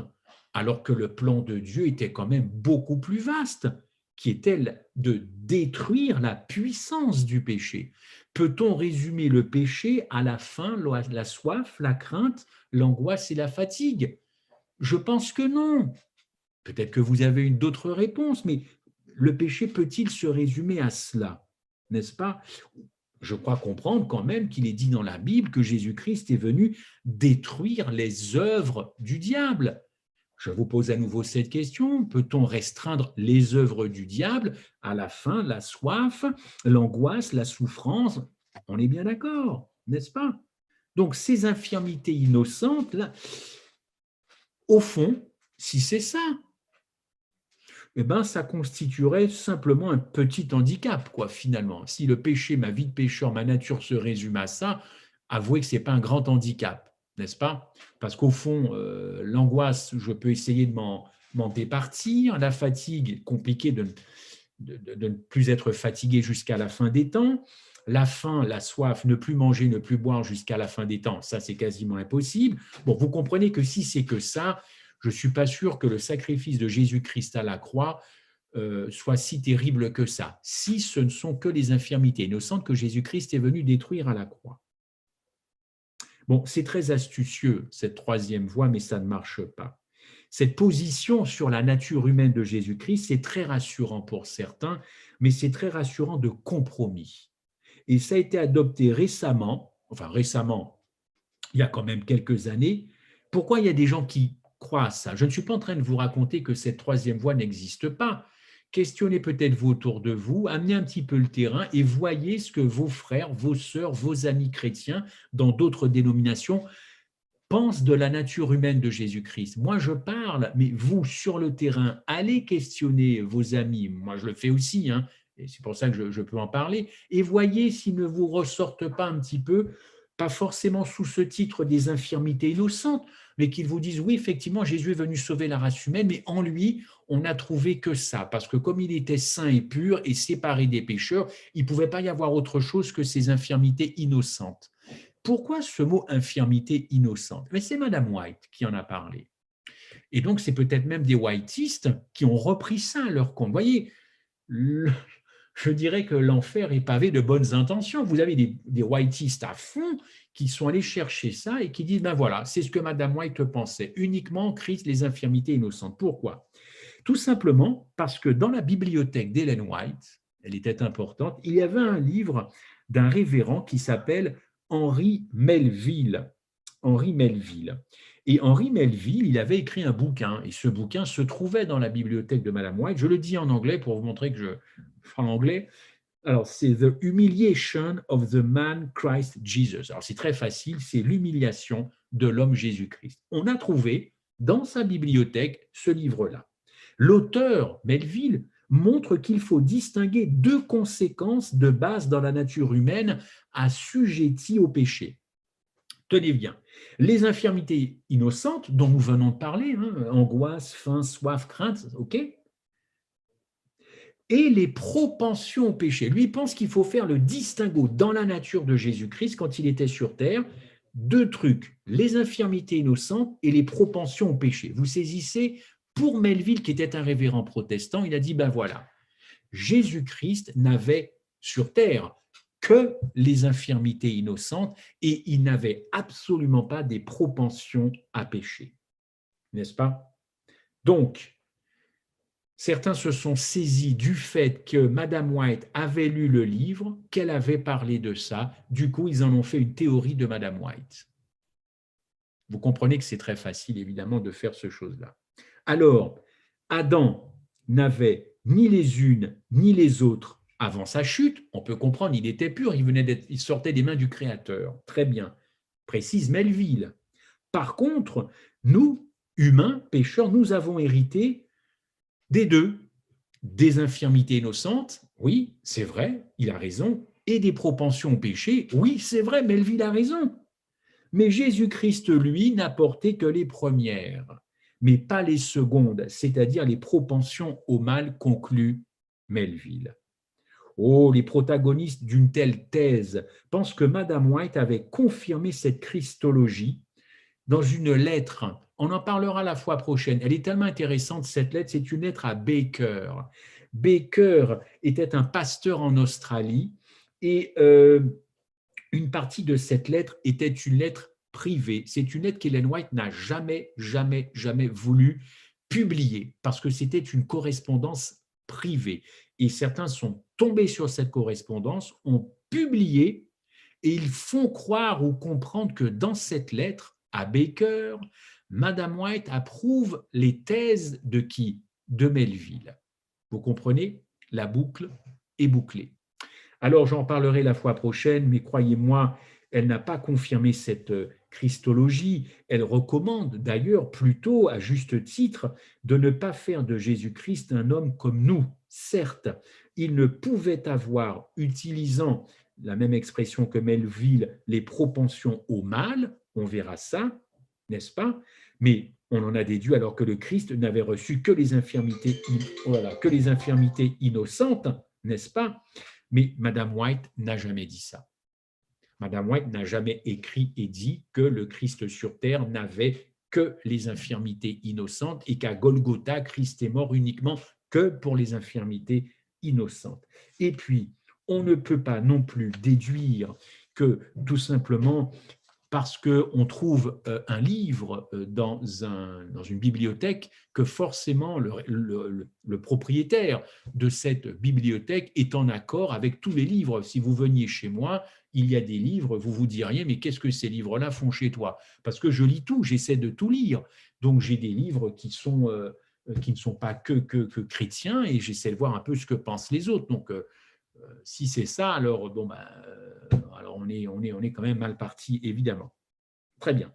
alors que le plan de Dieu était quand même beaucoup plus vaste, qui est-elle de détruire la puissance du péché? Peut-on résumer le péché à la faim, la soif, la crainte, l'angoisse et la fatigue? Je pense que non. Peut-être que vous avez d'autres réponses, mais le péché peut-il se résumer à cela? N'est-ce pas? Je crois comprendre quand même qu'il est dit dans la Bible que Jésus-Christ est venu détruire les œuvres du diable. Je vous pose à nouveau cette question. Peut-on restreindre les œuvres du diable à la faim, la soif, l'angoisse, la souffrance? On est bien d'accord, n'est-ce pas? Donc, ces infirmités innocentes, là, au fond, si c'est ça, eh ben, ça constituerait simplement un petit handicap, quoi, finalement. Si le péché, ma vie de pécheur, ma nature se résume à ça, avouez que ce n'est pas un grand handicap, n'est-ce pas? Parce qu'au fond, l'angoisse, je peux essayer de m'en départir. La fatigue, compliqué de ne plus être fatigué jusqu'à la fin des temps. La faim, la soif, ne plus manger, ne plus boire jusqu'à la fin des temps, ça c'est quasiment impossible. Bon, vous comprenez que si c'est que ça, je ne suis pas sûr que le sacrifice de Jésus-Christ à la croix soit si terrible que ça, si ce ne sont que les infirmités innocentes que Jésus-Christ est venu détruire à la croix. Bon, c'est très astucieux, cette troisième voie, mais ça ne marche pas. Cette position sur la nature humaine de Jésus-Christ, c'est très rassurant pour certains, mais c'est très rassurant de compromis. Et ça a été adopté récemment, enfin récemment, il y a quand même quelques années. Pourquoi il y a des gens qui croient à ça? Je ne suis pas en train de vous raconter que cette troisième voie n'existe pas. Questionnez peut-être vous autour de vous, amenez un petit peu le terrain et voyez ce que vos frères, vos sœurs, vos amis chrétiens dans d'autres dénominations pensent de la nature humaine de Jésus-Christ. Moi, je parle, mais vous, sur le terrain, allez questionner vos amis. Moi, je le fais aussi, hein, et c'est pour ça que je peux en parler. Et voyez s'ils ne vous ressortent pas un petit peu, pas forcément sous ce titre des infirmités innocentes, mais qu'ils vous disent, oui, effectivement, Jésus est venu sauver la race humaine, mais en lui, on n'a trouvé que ça, parce que comme il était saint et pur et séparé des pécheurs, il ne pouvait pas y avoir autre chose que ces infirmités innocentes. Pourquoi ce mot infirmité innocente? Mais c'est Madame White qui en a parlé. Et donc, c'est peut-être même des whiteistes qui ont repris ça à leur compte. Vous voyez, je dirais que l'enfer est pavé de bonnes intentions. Vous avez des whiteistes à fond qui sont allés chercher ça et qui disent, ben voilà, c'est ce que Madame White pensait, uniquement Christ, les infirmités innocentes. Pourquoi? Tout simplement parce que dans la bibliothèque d'Ellen White, elle était importante, il y avait un livre d'un révérend qui s'appelle Henry Melville. Henry Melville. Et Henry Melville, il avait écrit un bouquin, et ce bouquin se trouvait dans la bibliothèque de Madame White. Je le dis en anglais pour vous montrer que je parle anglais. Alors, c'est The Humiliation of the Man Christ Jesus. Alors, c'est très facile, c'est l'humiliation de l'homme Jésus-Christ. On a trouvé dans sa bibliothèque ce livre-là. L'auteur, Melville, montre qu'il faut distinguer deux conséquences de base dans la nature humaine assujetties au péché. Tenez bien, les infirmités innocentes dont nous venons de parler, hein, angoisse, faim, soif, crainte, ok, et les propensions au péché. Lui, il pense qu'il faut faire le distinguo dans la nature de Jésus-Christ quand il était sur terre. Deux trucs, les infirmités innocentes et les propensions au péché. Vous saisissez, pour Melville, qui était un révérend protestant, il a dit, ben voilà, Jésus-Christ n'avait sur terre que les infirmités innocentes et il n'avait absolument pas des propensions à pécher. N'est-ce pas? Donc, certains se sont saisis du fait que Madame White avait lu le livre, qu'elle avait parlé de ça. Du coup, ils en ont fait une théorie de Madame White. Vous comprenez que c'est très facile, évidemment, de faire ce chose-là. Alors, Adam n'avait ni les unes ni les autres avant sa chute. On peut comprendre, il était pur, il sortait des mains du Créateur. Très bien, précise Melville. Par contre, nous, humains, pécheurs, nous avons hérité des deux, des infirmités innocentes, oui, c'est vrai, il a raison, et des propensions au péché, oui, c'est vrai, Melville a raison. Mais Jésus-Christ, lui, n'a porté que les premières, mais pas les secondes, c'est-à-dire les propensions au mal, conclut Melville. Oh, les protagonistes d'une telle thèse pensent que Madame White avait confirmé cette christologie dans une lettre. On en parlera la fois prochaine. Elle est tellement intéressante, cette lettre. C'est une lettre à Baker. Baker était un pasteur en Australie et une partie de cette lettre était une lettre privée. C'est une lettre qu'Ellen White n'a jamais voulu publier parce que c'était une correspondance privée. Et certains sont tombés sur cette correspondance, ont publié et ils font croire ou comprendre que dans cette lettre à Baker, Madame White approuve les thèses de qui? De Melville. Vous comprenez? La boucle est bouclée. Alors j'en parlerai la fois prochaine, mais croyez-moi, elle n'a pas confirmé cette Christologie. Elle recommande d'ailleurs plutôt, à juste titre, de ne pas faire de Jésus-Christ un homme comme nous. Certes, il ne pouvait avoir, utilisant la même expression que Melville, les propensions au mal, on verra ça, n'est-ce pas? Mais on en a déduit alors que le Christ n'avait reçu que les infirmités, voilà, que les infirmités innocentes, n'est-ce pas? Mais Madame White n'a jamais dit ça. Madame White n'a jamais écrit et dit que le Christ sur terre n'avait que les infirmités innocentes et qu'à Golgotha, Christ est mort uniquement que pour les infirmités innocentes. Et puis, on ne peut pas non plus déduire que tout simplement parce qu'on trouve un livre dans une bibliothèque, que forcément le propriétaire de cette bibliothèque est en accord avec tous les livres. Si vous veniez chez moi, il y a des livres, vous vous diriez, mais qu'est-ce que ces livres-là font chez toi? Parce que je lis tout, j'essaie de tout lire. Donc j'ai des livres qui ne sont pas que chrétiens et j'essaie de voir un peu ce que pensent les autres. Donc si c'est ça, alors, bon, ben, alors on est quand même mal parti, évidemment. Très bien.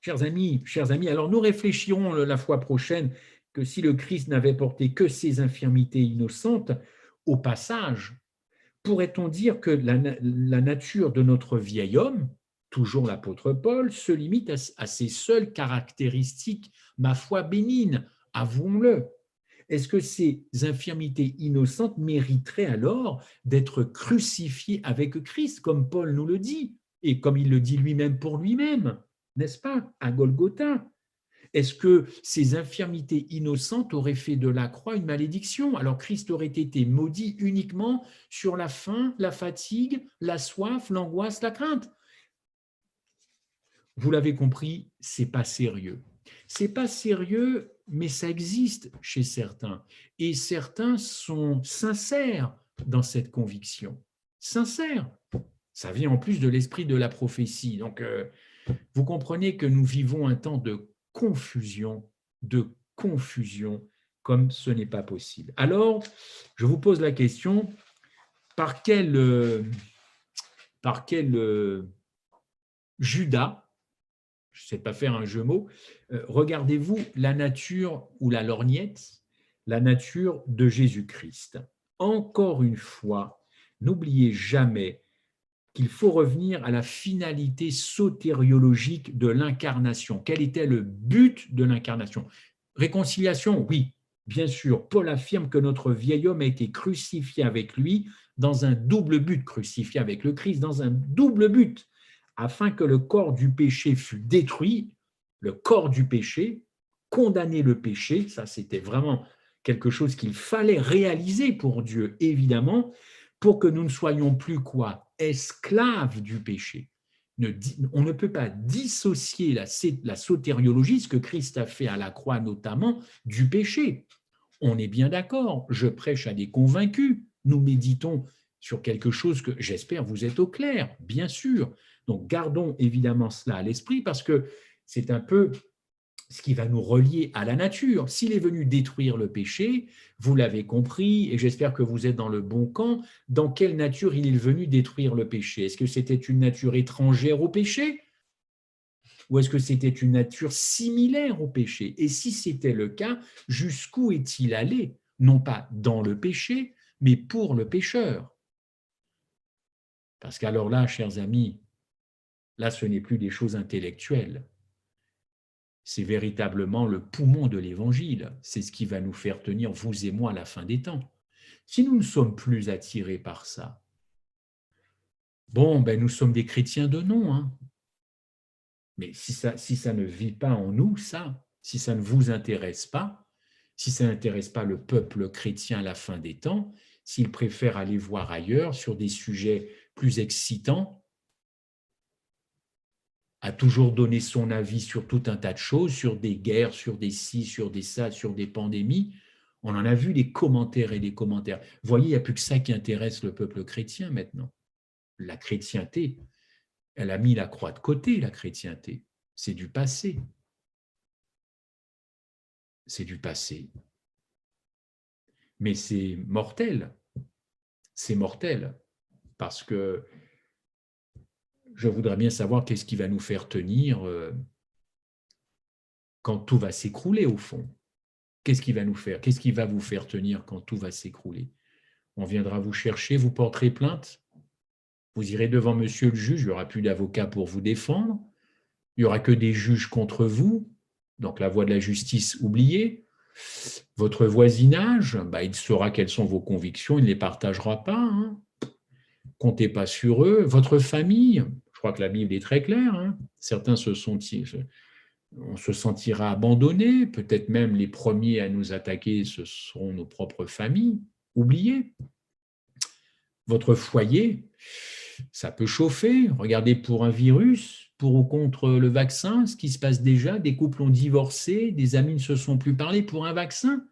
Chers amis, alors nous réfléchirons la fois prochaine que si le Christ n'avait porté que ses infirmités innocentes, au passage, pourrait-on dire que la nature de notre vieil homme, toujours l'apôtre Paul, se limite à ses seules caractéristiques, ma foi, bénignes, avouons-le. Est-ce que ces infirmités innocentes mériteraient alors d'être crucifiées avec Christ, comme Paul nous le dit, et comme il le dit lui-même pour lui-même, n'est-ce pas, à Golgotha? Est-ce que ces infirmités innocentes auraient fait de la croix une malédiction? Alors Christ aurait été maudit uniquement sur la faim, la fatigue, la soif, l'angoisse, la crainte. Vous l'avez compris, c'est pas sérieux. C'est pas sérieux, mais ça existe chez certains. Et certains sont sincères dans cette conviction. Sincères. Ça vient en plus de l'esprit de la prophétie. Donc, vous comprenez que nous vivons un temps de confusion, comme ce n'est pas possible. Alors, je vous pose la question, par quel Judas, je ne sais pas faire un jeu de mots, regardez-vous la nature ou la lorgnette, la nature de Jésus-Christ. Encore une fois, n'oubliez jamais qu'il faut revenir à la finalité sotériologique de l'incarnation. Quel était le but de l'incarnation? Réconciliation, oui, bien sûr. Paul affirme que notre vieil homme a été crucifié avec lui dans un double but, crucifié avec le Christ dans un double but, afin que le corps du péché fût détruit, le corps du péché, condamner le péché, ça c'était vraiment quelque chose qu'il fallait réaliser pour Dieu, évidemment, pour que nous ne soyons plus quoi? Esclaves du péché. On ne peut pas dissocier la sotériologie, ce que Christ a fait à la croix notamment, du péché. On est bien d'accord, je prêche à des convaincus, nous méditons sur quelque chose que j'espère vous êtes au clair, bien sûr. Donc gardons évidemment cela à l'esprit parce que c'est un peu ce qui va nous relier à la nature. S'il est venu détruire le péché, vous l'avez compris, et j'espère que vous êtes dans le bon camp, dans quelle nature il est venu détruire le péché? Est-ce que c'était une nature étrangère au péché? Ou est-ce que c'était une nature similaire au péché? Et si c'était le cas, jusqu'où est-il allé? Non pas dans le péché, mais pour le pécheur. Parce qu'alors là, chers amis, là, ce n'est plus des choses intellectuelles. C'est véritablement le poumon de l'Évangile. C'est ce qui va nous faire tenir, vous et moi, à la fin des temps. Si nous ne sommes plus attirés par ça, bon, ben nous sommes des chrétiens de nom, hein. Mais si ça ne vit pas en nous, ça, si ça ne vous intéresse pas, si ça n'intéresse pas le peuple chrétien à la fin des temps, s'il préfère aller voir ailleurs sur des sujets plus excitants, a toujours donné son avis sur tout un tas de choses, sur des guerres, sur des ci, sur des ça, sur des pandémies. On en a vu des commentaires et des commentaires. Vous voyez, il n'y a plus que ça qui intéresse le peuple chrétien maintenant. La chrétienté, elle a mis la croix de côté, la chrétienté. C'est du passé. C'est du passé. Mais c'est mortel. c'est mortel, parce que je voudrais bien savoir qu'est-ce qui va nous faire tenir quand tout va s'écrouler au fond. Qu'est-ce qui va nous faire? Qu'est-ce qui va vous faire tenir quand tout va s'écrouler? On viendra vous chercher, vous porterez plainte, vous irez devant monsieur le juge, il n'y aura plus d'avocat pour vous défendre, il n'y aura que des juges contre vous, donc la voie de la justice oubliée. Votre voisinage, il saura quelles sont vos convictions, il ne les partagera pas. Hein. Comptez pas sur eux. Votre famille, je crois que la Bible est très claire. Hein. Certains on se sentira abandonné, peut-être même les premiers à nous attaquer, ce seront nos propres familles. Oubliez. Votre foyer, ça peut chauffer. Regardez pour un virus, pour ou contre le vaccin, ce qui se passe déjà. Des couples ont divorcé, des amis ne se sont plus parlé pour un vaccin.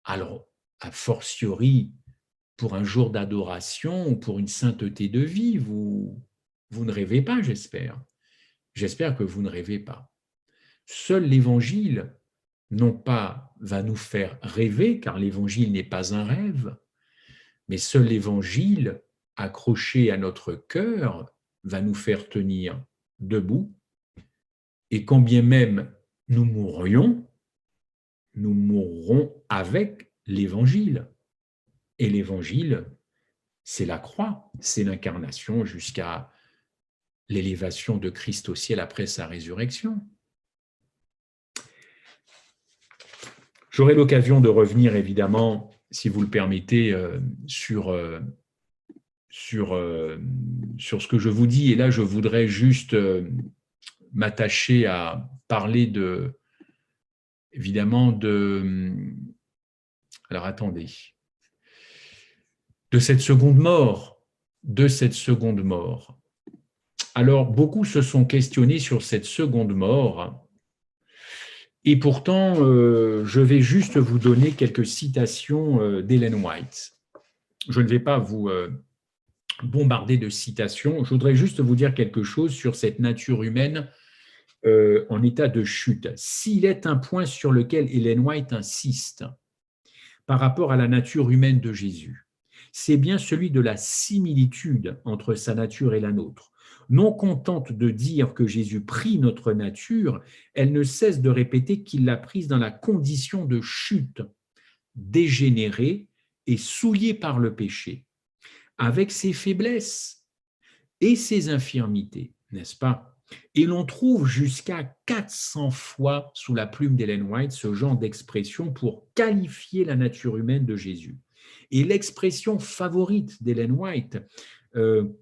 Alors, a fortiori, pour un jour d'adoration ou pour une sainteté de vie, vous ne rêvez pas, j'espère. J'espère que vous ne rêvez pas. Seul l'Évangile, non pas va nous faire rêver, car l'Évangile n'est pas un rêve, mais seul l'Évangile, accroché à notre cœur, va nous faire tenir debout. Et quand bien même nous mourrions, nous mourrons avec l'Évangile. Et l'Évangile, c'est la croix, c'est l'incarnation jusqu'à l'élévation de Christ au ciel après sa résurrection. J'aurai l'occasion de revenir, évidemment, si vous le permettez, sur ce que je vous dis. Et là, je voudrais juste m'attacher à parler évidemment, alors attendez, de cette seconde mort, Alors, beaucoup se sont questionnés sur cette seconde mort, et pourtant, je vais juste vous donner quelques citations d'Ellen White. Je ne vais pas vous bombarder de citations, je voudrais juste vous dire quelque chose sur cette nature humaine en état de chute. S'il est un point sur lequel Ellen White insiste par rapport à la nature humaine de Jésus, c'est bien celui de la similitude entre sa nature et la nôtre. Non contente de dire que Jésus prit notre nature, elle ne cesse de répéter qu'il l'a prise dans la condition de chute, dégénérée et souillée par le péché, avec ses faiblesses et ses infirmités, n'est-ce pas? Et l'on trouve jusqu'à 400 fois sous la plume d'Ellen White ce genre d'expression pour qualifier la nature humaine de Jésus. Et l'expression favorite d'Ellen White,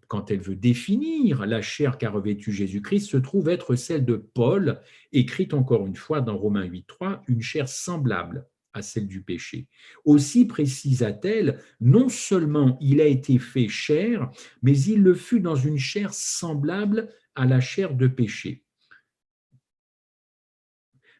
quand elle veut définir la chair qu'a revêtue Jésus-Christ, se trouve être celle de Paul, écrite encore une fois dans Romains 8.3, une chair semblable à celle du péché. Aussi précisa-t-elle, non seulement il a été fait chair, mais il le fut dans une chair semblable à la chair de péché.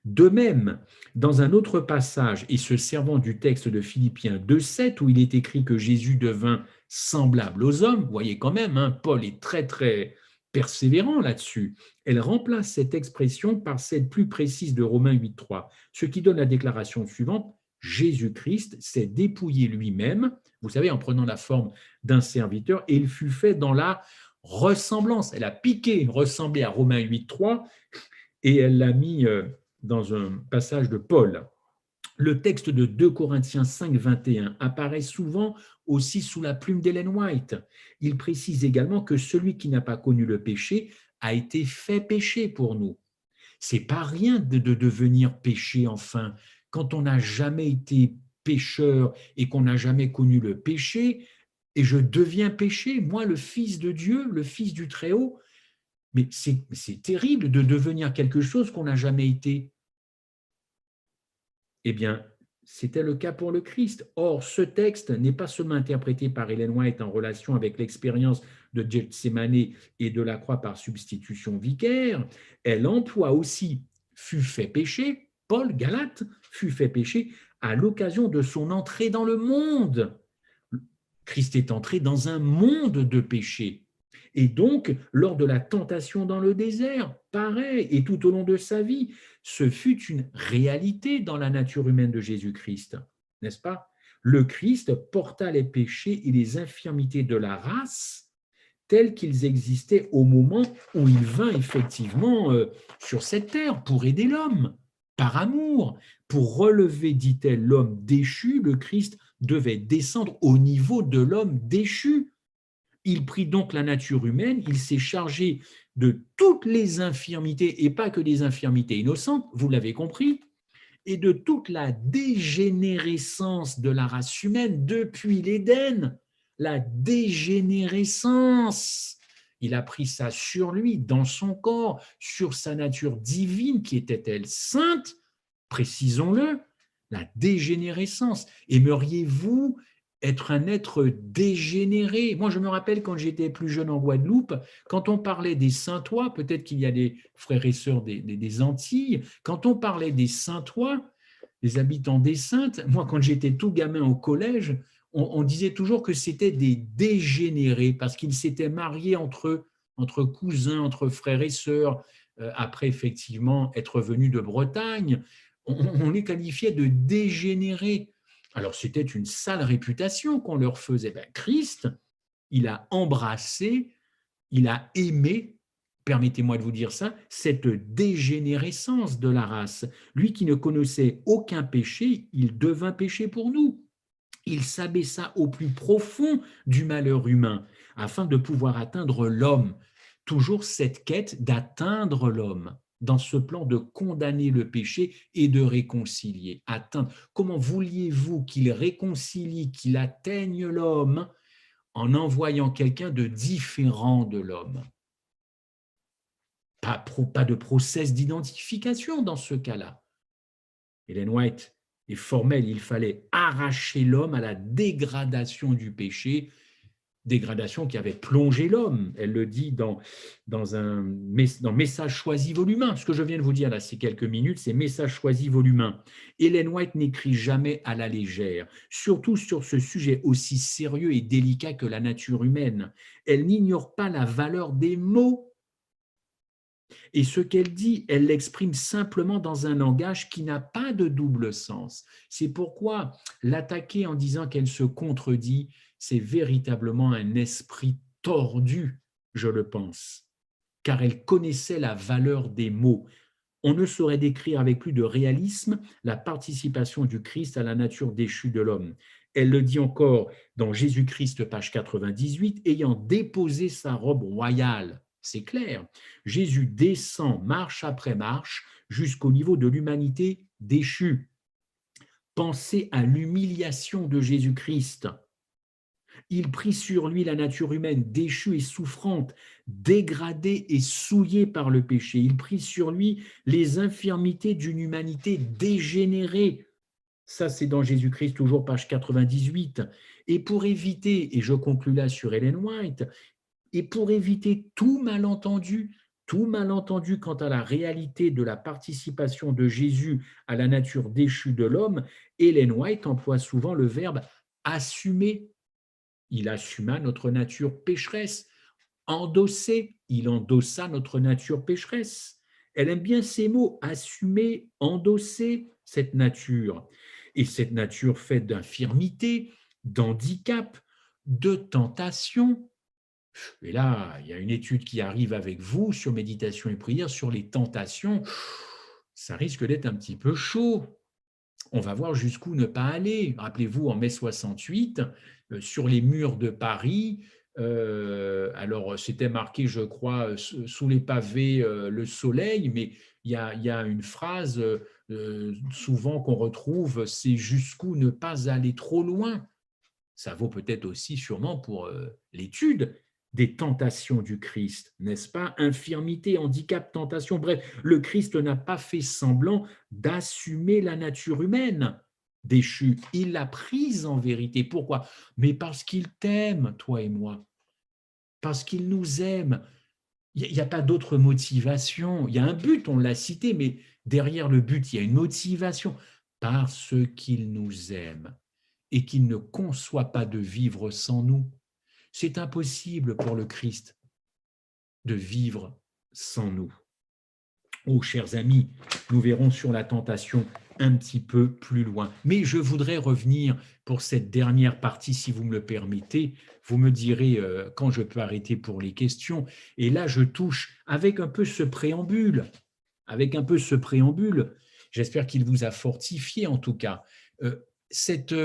De même, dans un autre passage, et se servant du texte de Philippiens 2.7, où il est écrit que Jésus devint semblable aux hommes, vous voyez quand même, hein, Paul est très très persévérant là-dessus, elle remplace cette expression par celle plus précise de Romains 8.3, ce qui donne la déclaration suivante, Jésus-Christ s'est dépouillé lui-même, vous savez, en prenant la forme d'un serviteur, et il fut fait dans la ressemblance, elle a piqué, ressemblé à Romains 8.3, et elle l'a mis dans un passage de Paul. Le texte de 2 Corinthiens 5.21 apparaît souvent aussi sous la plume d'Ellen White. Il précise également que celui qui n'a pas connu le péché a été fait péché pour nous. C'est pas rien de devenir péché, enfin. Quand on n'a jamais été pécheur et qu'on n'a jamais connu le péché, et je deviens péché, moi, le Fils de Dieu, le Fils du Très-Haut, mais c'est terrible de devenir quelque chose qu'on n'a jamais été. Eh bien, c'était le cas pour le Christ. Or, ce texte n'est pas seulement interprété par Ellen White en relation avec l'expérience de Gethsémani et de la croix par substitution vicaire, elle emploie aussi « fut fait péché », Paul, Galate, fut fait péché à l'occasion de son entrée dans le monde. Christ est entré dans un monde de péché. Et donc, lors de la tentation dans le désert, pareil, et tout au long de sa vie, ce fut une réalité dans la nature humaine de Jésus-Christ, n'est-ce pas? Le Christ porta les péchés et les infirmités de la race tels qu'ils existaient au moment où il vint effectivement sur cette terre pour aider l'homme, par amour, pour relever, dit-elle, l'homme déchu. Le Christ devait descendre au niveau de l'homme déchu. Il prit donc la nature humaine, il s'est chargé de toutes les infirmités, et pas que des infirmités innocentes, vous l'avez compris, et de toute la dégénérescence de la race humaine depuis l'Éden, la dégénérescence. Il a pris ça sur lui, dans son corps, sur sa nature divine qui était-elle sainte, précisons-le, la dégénérescence. Aimeriez-vous être un être dégénéré? Moi, je me rappelle quand j'étais plus jeune en Guadeloupe, quand on parlait des Saintois, peut-être qu'il y a des frères et sœurs des Antilles, quand on parlait des Saintois, les habitants des Saintes, moi, quand j'étais tout gamin au collège, on disait toujours que c'était des dégénérés parce qu'ils s'étaient mariés entre eux, entre cousins, entre frères et sœurs, après effectivement être venus de Bretagne. On les qualifiait de dégénérés. Alors, c'était une sale réputation qu'on leur faisait. Ben, Christ, il a embrassé, il a aimé, permettez-moi de vous dire ça, cette dégénérescence de la race. Lui qui ne connaissait aucun péché, il devint péché pour nous. Il s'abaissa au plus profond du malheur humain afin de pouvoir atteindre l'homme. Toujours cette quête d'atteindre l'homme dans ce plan de condamner le péché et de réconcilier. Atteindre. Comment vouliez-vous qu'il réconcilie, qu'il atteigne l'homme en envoyant quelqu'un de différent de l'homme? Pas de process d'identification dans ce cas-là. Ellen White est formelle, il fallait arracher l'homme à la dégradation du péché, dégradation qui avait plongé l'homme. Elle le dit dans Message choisi volume 1. Ce que je viens de vous dire là, ces quelques minutes, c'est Message choisi volume 1. Ellen White n'écrit jamais à la légère, surtout sur ce sujet aussi sérieux et délicat que la nature humaine. Elle n'ignore pas la valeur des mots. Et ce qu'elle dit, elle l'exprime simplement dans un langage qui n'a pas de double sens. C'est pourquoi l'attaquer en disant qu'elle se contredit, c'est véritablement un esprit tordu, je le pense, car elle connaissait la valeur des mots. On ne saurait décrire avec plus de réalisme la participation du Christ à la nature déchue de l'homme. Elle le dit encore dans Jésus-Christ, page 98, ayant déposé sa robe royale. C'est clair. Jésus descend marche après marche jusqu'au niveau de l'humanité déchue. Pensez à l'humiliation de Jésus-Christ. Il prit sur lui la nature humaine déchue et souffrante, dégradée et souillée par le péché. Il prit sur lui les infirmités d'une humanité dégénérée. Ça, c'est dans Jésus-Christ, toujours page 98. Et pour éviter, et je conclus là sur Ellen White, et pour éviter tout malentendu quant à la réalité de la participation de Jésus à la nature déchue de l'homme, Ellen White emploie souvent le verbe assumer. Il assuma notre nature pécheresse. Endosser, il endossa notre nature pécheresse. Elle aime bien ces mots, assumer, endosser cette nature. Et cette nature faite d'infirmité, d'handicap, de tentation. Et là, il y a une étude qui arrive avec vous sur méditation et prière, sur les tentations. Ça risque d'être un petit peu chaud. On va voir jusqu'où ne pas aller. Rappelez-vous, en mai 68, sur les murs de Paris, alors c'était marqué, je crois, sous les pavés, le soleil, mais il y a une phrase souvent qu'on retrouve, c'est jusqu'où ne pas aller trop loin. Ça vaut peut-être aussi sûrement pour l'étude des tentations du Christ, n'est-ce pas? Infirmité, handicap, tentation, bref, le Christ n'a pas fait semblant d'assumer la nature humaine déchue. Il l'a prise en vérité. Pourquoi? Mais parce qu'il t'aime, toi et moi. Parce qu'il nous aime. Il n'y a pas d'autre motivation. Il y a un but, on l'a cité, mais derrière le but, il y a une motivation. Parce qu'il nous aime et qu'il ne conçoit pas de vivre sans nous. C'est impossible pour le Christ de vivre sans nous. Oh, chers amis, nous verrons sur la tentation un petit peu plus loin. Mais je voudrais revenir pour cette dernière partie, si vous me le permettez. Vous me direz quand je peux arrêter pour les questions. Et là, je touche avec un peu ce préambule, j'espère qu'il vous a fortifié en tout cas, cette,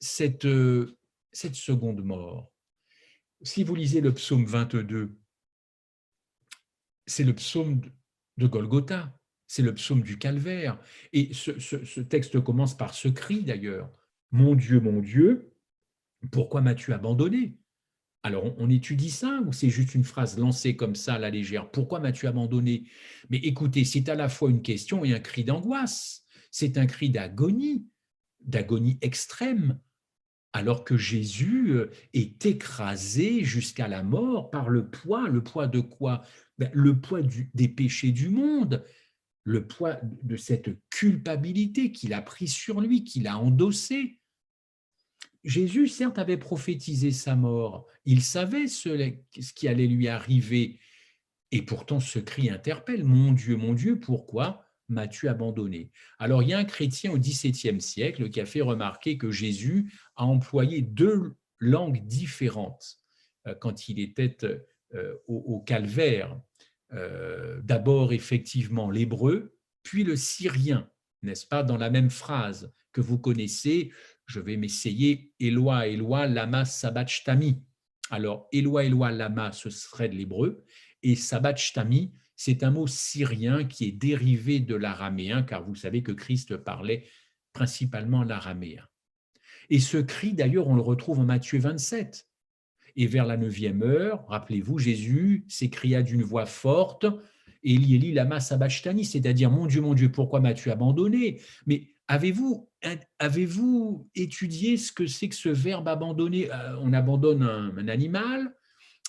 cette, cette seconde mort. Si vous lisez le psaume 22, c'est le psaume de Golgotha, c'est le psaume du calvaire. Et ce texte commence par ce cri d'ailleurs. Mon Dieu, pourquoi m'as-tu abandonné? Alors, on étudie ça ou c'est juste une phrase lancée comme ça à la légère? Pourquoi m'as-tu abandonné? Mais écoutez, c'est à la fois une question et un cri d'angoisse. C'est un cri d'agonie extrême, alors que Jésus est écrasé jusqu'à la mort par le poids. Le poids de quoi? Le poids des péchés du monde, le poids de cette culpabilité qu'il a pris sur lui, qu'il a endossé. Jésus, certes, avait prophétisé sa mort. Il savait ce qui allait lui arriver. Et pourtant, ce cri interpelle. Mon Dieu, pourquoi m'as-tu abandonné? Alors, il y a un chrétien au XVIIe siècle qui a fait remarquer que Jésus a employé deux langues différentes quand il était au calvaire. D'abord, effectivement, l'hébreu, puis le syrien, n'est-ce pas, dans la même phrase que vous connaissez. Je vais m'essayer. Eloi, Eloi, lama sabachthani. Alors, Eloi, Eloi, lama, ce serait de l'hébreu. Et sabachthani, c'est un mot syrien qui est dérivé de l'araméen, car vous savez que Christ parlait principalement l'araméen. Et ce cri, d'ailleurs, on le retrouve en Matthieu 27. Et vers la 9e heure, rappelez-vous, Jésus s'écria d'une voix forte, Eli, Eli, lama sabachthani, c'est-à-dire, mon Dieu, pourquoi m'as-tu abandonné? Mais avez-vous étudié ce que c'est que ce verbe abandonner? On abandonne un animal.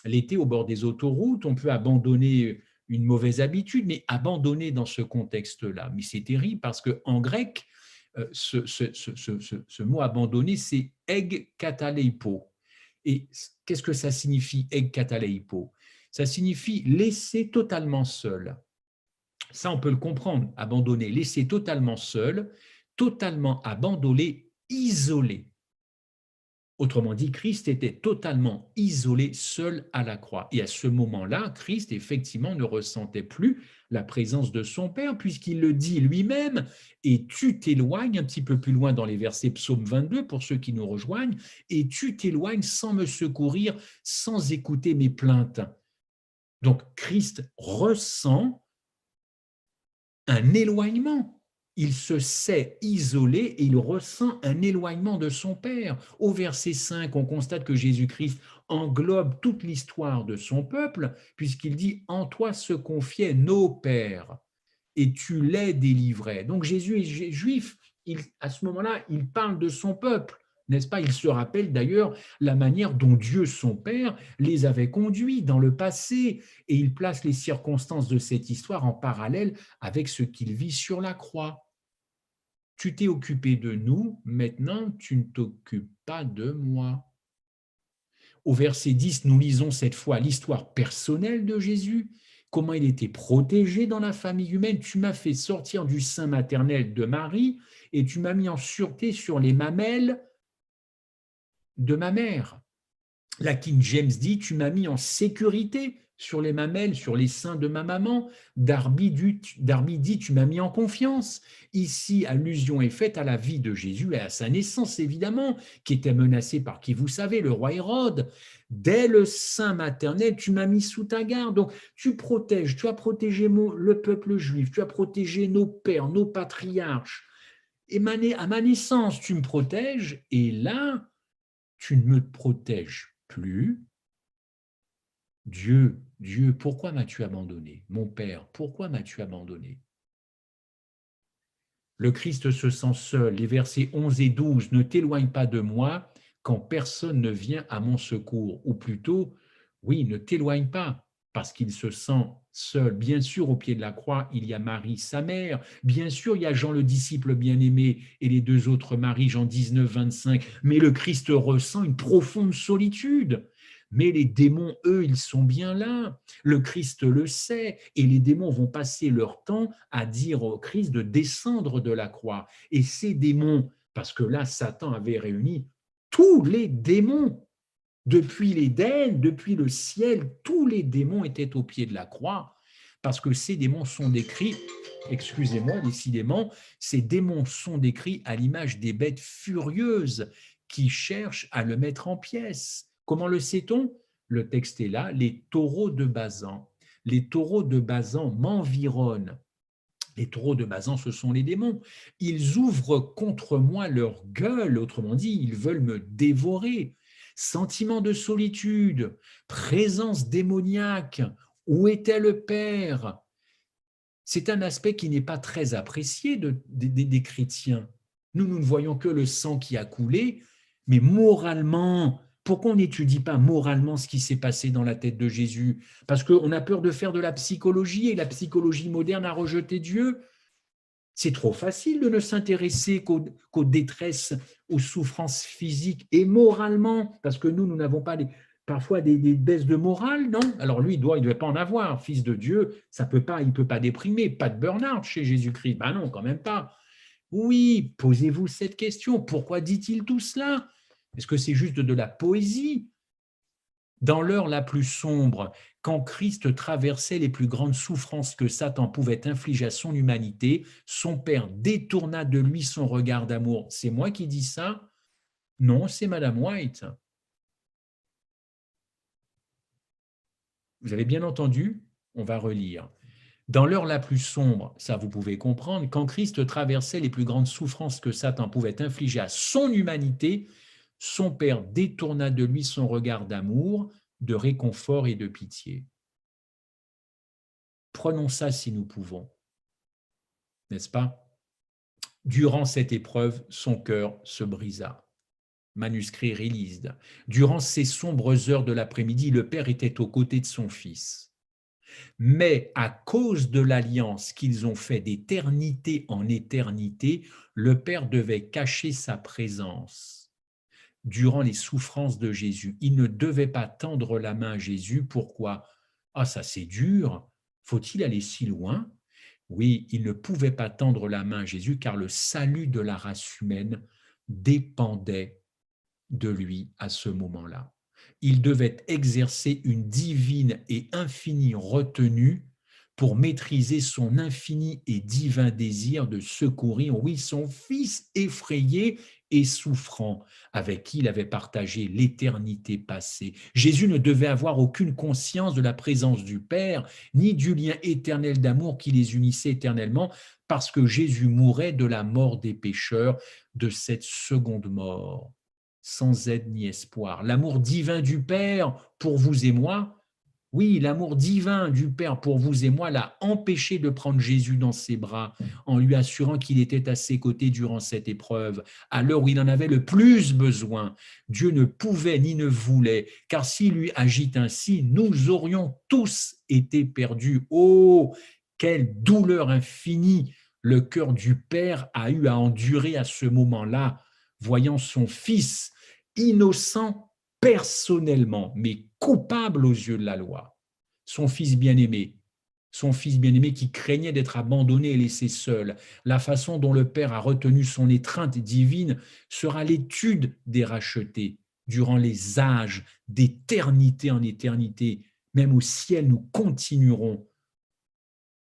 L'été, au bord des autoroutes, on peut abandonner une mauvaise habitude, mais abandonner dans ce contexte-là, mais c'est terrible parce qu'en grec, ce mot abandonner, c'est eg kataleipo. Et qu'est-ce que ça signifie, eg kataleipo? Ça signifie laisser totalement seul. Ça, on peut le comprendre, abandonner, laisser totalement seul, totalement abandonné, isolé. Autrement dit, Christ était totalement isolé, seul à la croix. Et à ce moment-là, Christ, effectivement, ne ressentait plus la présence de son Père, puisqu'il le dit lui-même, et tu t'éloignes, un petit peu plus loin dans les versets psaume 22, pour ceux qui nous rejoignent, et tu t'éloignes sans me secourir, sans écouter mes plaintes. Donc, Christ ressent un éloignement. Il se sait isolé et il ressent un éloignement de son Père. Au verset 5, on constate que Jésus-Christ englobe toute l'histoire de son peuple, puisqu'il dit « En toi se confiaient nos pères, et tu les délivrais ». Donc Jésus est juif. À ce moment-là, il parle de son peuple, n'est-ce pas? Il se rappelle d'ailleurs la manière dont Dieu, son Père, les avait conduits dans le passé, et il place les circonstances de cette histoire en parallèle avec ce qu'il vit sur la croix. Tu t'es occupé de nous, maintenant tu ne t'occupes pas de moi. Au verset 10, nous lisons cette fois l'histoire personnelle de Jésus, comment il était protégé dans la famille humaine. Tu m'as fait sortir du sein maternel de Marie et tu m'as mis en sûreté sur les mamelles de ma mère. La King James dit, tu m'as mis en sécurité sur les mamelles, sur les seins de ma maman. Darby dit, tu m'as mis en confiance. Ici, allusion est faite à la vie de Jésus et à sa naissance, évidemment, qui était menacée par qui vous savez, le roi Hérode. Dès le sein maternel, tu m'as mis sous ta garde. Donc, tu protèges, tu as protégé le peuple juif, tu as protégé nos pères, nos patriarches. Et à ma naissance, tu me protèges, et là, tu ne me protèges plus. Dieu, pourquoi m'as-tu abandonné? Mon Père, pourquoi m'as-tu abandonné? Le Christ se sent seul. Les versets 11 et 12, ne t'éloigne pas de moi quand personne ne vient à mon secours. Ou plutôt, oui, ne t'éloigne pas parce qu'il se sent seul. Bien sûr, au pied de la croix, il y a Marie, sa mère. Bien sûr, il y a Jean le disciple bien-aimé et les deux autres Marie, Jean 19, 25. Mais le Christ ressent une profonde solitude. Mais les démons, eux, ils sont bien là. Le Christ le sait. Et les démons vont passer leur temps à dire au Christ de descendre de la croix. Et ces démons, parce que là, Satan avait réuni tous les démons. Depuis l'Éden, depuis le ciel, tous les démons étaient au pied de la croix. Parce que ces démons sont décrits, excusez-moi, décidément, ces démons sont décrits à l'image des bêtes furieuses qui cherchent à le mettre en pièces. Comment le sait-on? Le texte est là, les taureaux de Bazan. Les taureaux de Bazan m'environnent. Les taureaux de Bazan, ce sont les démons. Ils ouvrent contre moi leur gueule, autrement dit, ils veulent me dévorer. Sentiment de solitude, présence démoniaque, où était le Père? C'est un aspect qui n'est pas très apprécié des chrétiens. Nous ne voyons que le sang qui a coulé, mais moralement, pourquoi on n'étudie pas moralement ce qui s'est passé dans la tête de Jésus? Parce qu'on a peur de faire de la psychologie et la psychologie moderne a rejeté Dieu. C'est trop facile de ne s'intéresser qu'aux détresses, aux souffrances physiques et moralement, parce que nous n'avons pas parfois des baisses de morale, non? Alors lui, il ne devait pas en avoir, fils de Dieu, il ne peut pas déprimer, pas de burn-out chez Jésus-Christ. Ben non, quand même pas. Oui, posez-vous cette question, pourquoi dit-il tout cela? Est-ce que c'est juste de la poésie? Dans l'heure la plus sombre, quand Christ traversait les plus grandes souffrances que Satan pouvait infliger à son humanité, son Père détourna de lui son regard d'amour. C'est moi qui dis ça? Non, c'est Madame White. Vous avez bien entendu? On va relire. Dans l'heure la plus sombre, ça vous pouvez comprendre, quand Christ traversait les plus grandes souffrances que Satan pouvait infliger à son humanité, son Père détourna de lui son regard d'amour, de réconfort et de pitié. Prenons ça si nous pouvons, n'est-ce pas? Durant cette épreuve, son cœur se brisa. Manuscrit Released. Durant ces sombres heures de l'après-midi, le Père était aux côtés de son Fils. Mais à cause de l'alliance qu'ils ont faite d'éternité en éternité, le Père devait cacher sa présence durant les souffrances de Jésus. Il ne devait pas tendre la main à Jésus. Pourquoi? Ah, ça c'est dur. Faut-il aller si loin? Oui, il ne pouvait pas tendre la main à Jésus car le salut de la race humaine dépendait de lui à ce moment-là. Il devait exercer une divine et infinie retenue pour maîtriser son infini et divin désir de secourir, oui, son Fils effrayé et souffrant, avec qui il avait partagé l'éternité passée. Jésus ne devait avoir aucune conscience de la présence du Père, ni du lien éternel d'amour qui les unissait éternellement, parce que Jésus mourait de la mort des pécheurs, de cette seconde mort, sans aide ni espoir. L'amour divin du Père pour vous et moi, oui, l'amour divin du Père pour vous et moi l'a empêché de prendre Jésus dans ses bras en lui assurant qu'il était à ses côtés durant cette épreuve, à l'heure où il en avait le plus besoin. Dieu ne pouvait ni ne voulait, car s'il lui agit ainsi, nous aurions tous été perdus. Oh, quelle douleur infinie le cœur du Père a eu à endurer à ce moment-là, voyant son Fils innocent personnellement, mais coupable aux yeux de la loi. Son fils bien-aimé qui craignait d'être abandonné et laissé seul. La façon dont le Père a retenu son étreinte divine sera l'étude des rachetés durant les âges, d'éternité en éternité. Même au ciel, nous continuerons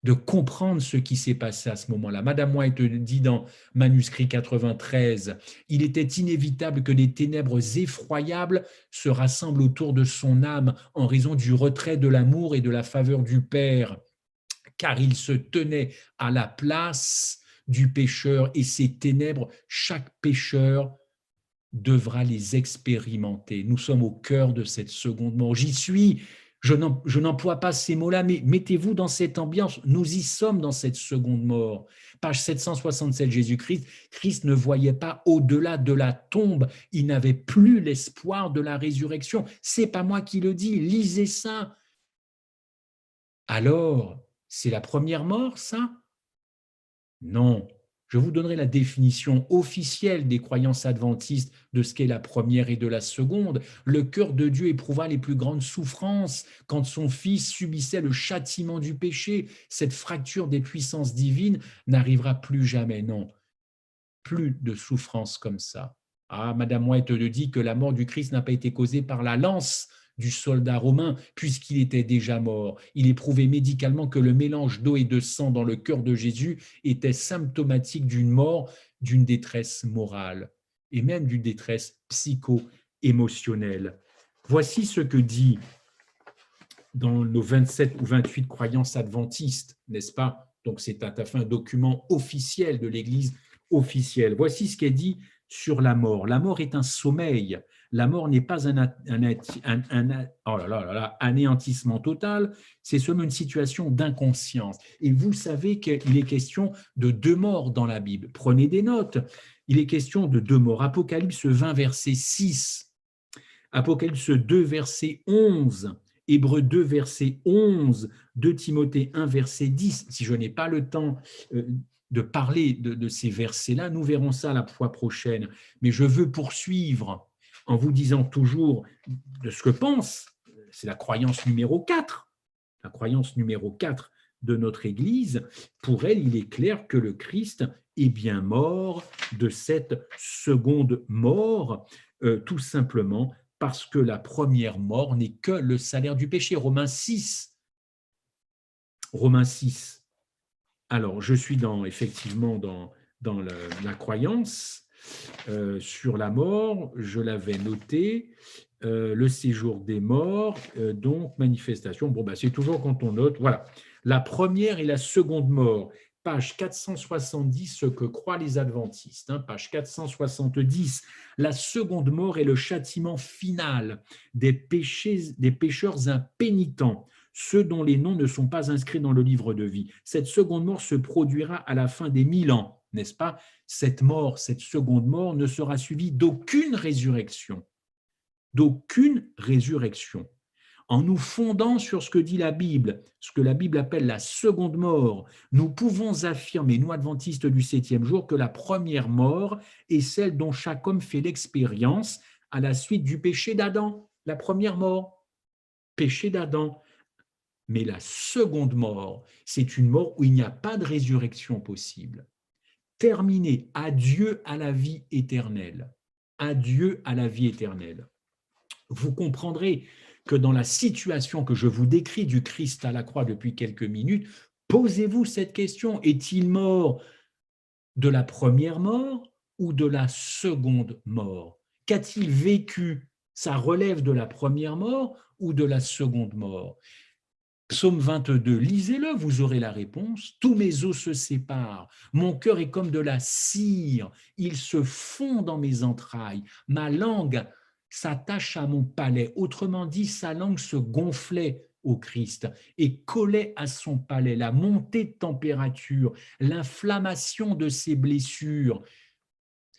de comprendre ce qui s'est passé à ce moment-là. Madame White dit dans Manuscrit 93, « Il était inévitable que des ténèbres effroyables se rassemblent autour de son âme en raison du retrait de l'amour et de la faveur du Père, car il se tenait à la place du pécheur et ces ténèbres, chaque pécheur devra les expérimenter. Nous sommes au cœur de cette seconde mort. J'y suis, je n'emploie pas ces mots-là, mais mettez-vous dans cette ambiance. Nous y sommes dans cette seconde mort. Page 767, Jésus-Christ, Christ ne voyait pas au-delà de la tombe. Il n'avait plus l'espoir de la résurrection. C'est pas moi qui le dis, lisez ça. Alors, c'est la première mort, ça? Non, Je vous donnerai la définition officielle des croyances adventistes de ce qu'est la première et de la seconde. Le cœur de Dieu éprouva les plus grandes souffrances quand son Fils subissait le châtiment du péché. Cette fracture des puissances divines n'arrivera plus jamais, non. Plus de souffrances comme ça. Ah, Madame White le dit que la mort du Christ n'a pas été causée par la lance du soldat romain, puisqu'il était déjà mort. Il est prouvé médicalement que le mélange d'eau et de sang dans le cœur de Jésus était symptomatique d'une mort, d'une détresse morale et même d'une détresse psycho-émotionnelle. Voici ce que dit dans nos 27 ou 28 croyances adventistes, n'est-ce pas? Donc c'est à fait un document officiel de l'Église officielle. Voici ce qu'est dit sur la mort. La mort est un sommeil. La mort n'est pas un anéantissement total, c'est seulement une situation d'inconscience. Et vous savez qu'il est question de deux morts dans la Bible. Prenez des notes. Il est question de deux morts. Apocalypse 20, verset 6. Apocalypse 2, verset 11. Hébreux 2, verset 11. 2 Timothée 1, verset 10. Si je n'ai pas le temps de parler de ces versets-là, nous verrons ça la fois prochaine. Mais je veux poursuivre en vous disant toujours de ce que pense, c'est la croyance numéro 4. La croyance numéro 4 de notre Église. Pour elle, il est clair que le Christ est bien mort de cette seconde mort, tout simplement parce que la première mort n'est que le salaire du péché. Romains 6. Romains 6. Alors, je suis effectivement dans la croyance sur la mort, je l'avais noté, le séjour des morts, donc manifestation. Bon, c'est toujours quand on note, voilà. La première et la seconde mort, page 470, ce que croient les adventistes, page 470, la seconde mort est le châtiment final des pécheurs impénitents, ceux dont les noms ne sont pas inscrits dans le livre de vie. Cette seconde mort se produira à la fin des 1000 ans, n'est-ce pas? Cette mort, cette seconde mort ne sera suivie d'aucune résurrection. D'aucune résurrection. En nous fondant sur ce que dit la Bible, ce que la Bible appelle la seconde mort, nous pouvons affirmer, nous adventistes du 7e jour, que la première mort est celle dont chaque homme fait l'expérience à la suite du péché d'Adam. La première mort, péché d'Adam. Mais la seconde mort, c'est une mort où il n'y a pas de résurrection possible. Terminé, adieu à la vie éternelle. Adieu à la vie éternelle. Vous comprendrez que dans la situation que je vous décris du Christ à la croix depuis quelques minutes, posez-vous cette question, est-il mort de la première mort ou de la seconde mort? Qu'a-t-il vécu? Ça relève de la première mort ou de la seconde mort? Psaume 22, lisez-le, vous aurez la réponse. Tous mes os se séparent, mon cœur est comme de la cire, il se fond dans mes entrailles, ma langue s'attache à mon palais. Autrement dit, sa langue se gonflait au Christ et collait à son palais. La montée de température, l'inflammation de ses blessures,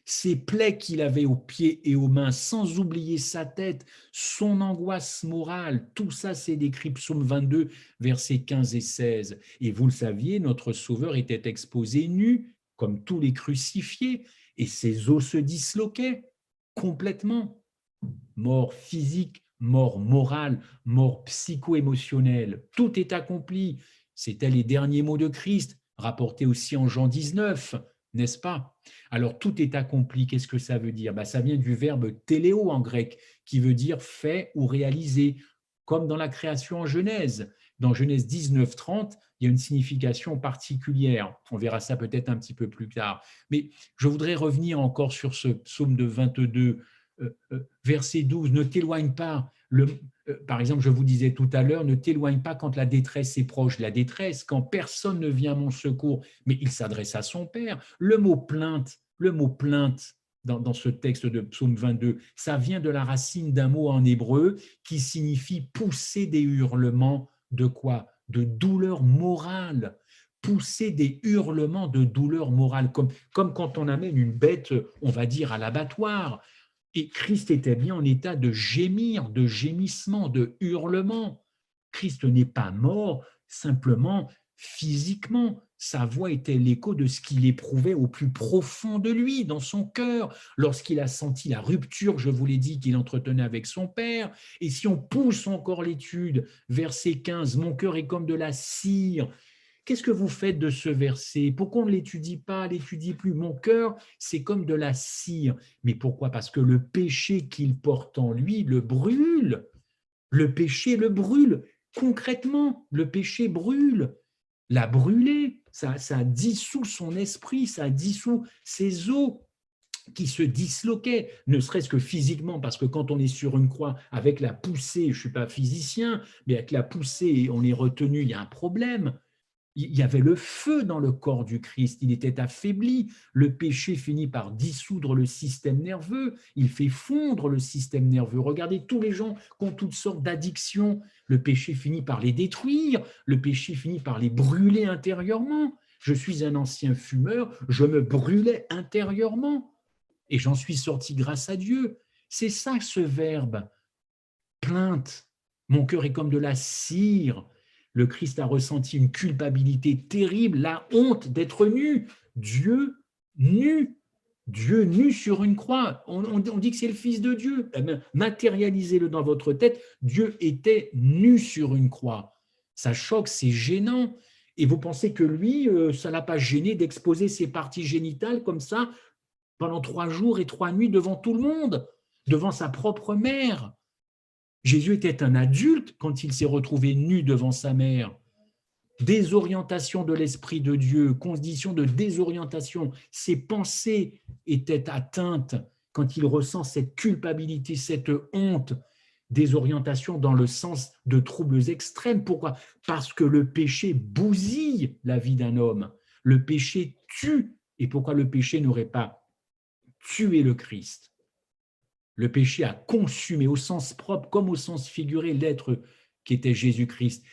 ses plaies qu'il avait aux pieds et aux mains, sans oublier sa tête, son angoisse morale, tout ça c'est décrit psaume 22, versets 15 et 16. Et vous le saviez, notre Sauveur était exposé nu, comme tous les crucifiés, et ses os se disloquaient complètement. Mort physique, mort morale, mort psycho-émotionnelle, tout est accompli. C'étaient les derniers mots de Christ, rapportés aussi en Jean 19, n'est-ce pas? Alors tout est accompli, qu'est-ce que ça veut dire? Ça vient du verbe téléo en grec, qui veut dire fait ou réalisé, comme dans la création en Genèse. Dans Genèse 19, 30, il y a une signification particulière. On verra ça peut-être un petit peu plus tard. Mais je voudrais revenir encore sur ce psaume de 22, verset 12, ne t'éloigne pas. Par exemple, je vous disais tout à l'heure, ne t'éloigne pas quand la détresse est proche. La détresse, quand personne ne vient à mon secours, mais il s'adresse à son Père. Le mot plainte dans ce texte de Psaume 22, ça vient de la racine d'un mot en hébreu qui signifie pousser des hurlements de quoi? De douleur morale. Pousser des hurlements de douleur morale, comme quand on amène une bête, on va dire, à l'abattoir. Et Christ était bien en état de gémir, de gémissement, de hurlement. Christ n'est pas mort simplement physiquement. sa voix était l'écho de ce qu'il éprouvait au plus profond de lui, dans son cœur, lorsqu'il a senti la rupture, je vous l'ai dit, qu'il entretenait avec son père. Et si on pousse encore l'étude, verset 15, « Mon cœur est comme de la cire ». Qu'est-ce que vous faites de ce verset? Pourquoi on ne l'étudie pas, l'étudie plus? Mon cœur, c'est comme de la cire. Mais pourquoi? Parce que le péché qu'il porte en lui le brûle. Le péché le brûle. Concrètement, le péché brûle. L'a brûlé, ça dissout son esprit, ça dissout ses os qui se disloquaient, ne serait-ce que physiquement, parce que quand on est sur une croix, avec la poussée, je ne suis pas physicien, mais avec la poussée, on est retenu, il y a un problème. Il y avait le feu dans le corps du Christ, il était affaibli, le péché finit par dissoudre le système nerveux, il fait fondre le système nerveux. Regardez tous les gens qui ont toutes sortes d'addictions, le péché finit par les détruire, le péché finit par les brûler intérieurement. Je suis un ancien fumeur, je me brûlais intérieurement et j'en suis sorti grâce à Dieu. C'est ça ce verbe, plainte. Mon cœur est comme de la cire. Le Christ a ressenti une culpabilité terrible, la honte d'être nu. Dieu nu. Dieu nu sur une croix. On dit que c'est le Fils de Dieu. Eh bien, matérialisez-le dans votre tête. Dieu était nu sur une croix. Ça choque, c'est gênant. Et vous pensez que lui, ça ne l'a pas gêné d'exposer ses parties génitales comme ça pendant 3 jours et 3 nuits devant tout le monde, devant sa propre mère. Jésus était un adulte quand il s'est retrouvé nu devant sa mère. Désorientation de l'Esprit de Dieu, condition de désorientation. Ses pensées étaient atteintes quand il ressent cette culpabilité, cette honte. Désorientation dans le sens de troubles extrêmes. Pourquoi? Parce que le péché bousille la vie d'un homme. Le péché tue. Et pourquoi le péché n'aurait pas tué le Christ? Le péché a consumé au sens propre comme au sens figuré l'être qui était Jésus-Christ.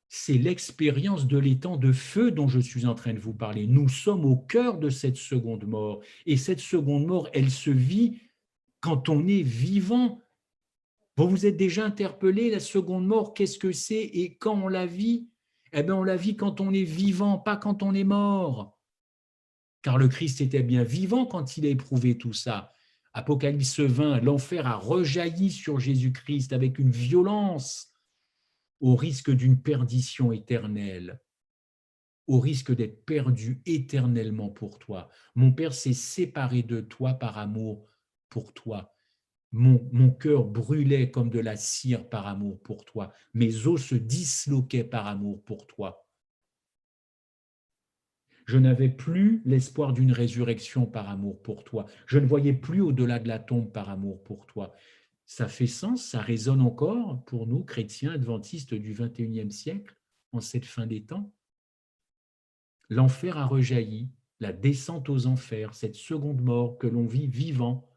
C'est l'expérience de l'étang de feu dont je suis en train de vous parler. Nous sommes au cœur de cette seconde mort. Et cette seconde mort, elle se vit quand on est vivant. Vous vous êtes déjà interpellé, la seconde mort, qu'est-ce que c'est et quand on la vit? Eh bien, on la vit quand on est vivant, pas quand on est mort. Car le Christ était bien vivant quand il a éprouvé tout ça. Apocalypse 20, l'enfer a rejailli sur Jésus-Christ avec une violence au risque d'une perdition éternelle, au risque d'être perdu éternellement pour toi. Mon Père s'est séparé de toi par amour pour toi. Mon cœur brûlait comme de la cire par amour pour toi. Mes os se disloquaient par amour pour toi. Je n'avais plus l'espoir d'une résurrection par amour pour toi. Je ne voyais plus au-delà de la tombe par amour pour toi. Ça fait sens, ça résonne encore pour nous, chrétiens adventistes du XXIe siècle, en cette fin des temps. L'enfer a rejailli, la descente aux enfers, cette seconde mort que l'on vit vivant,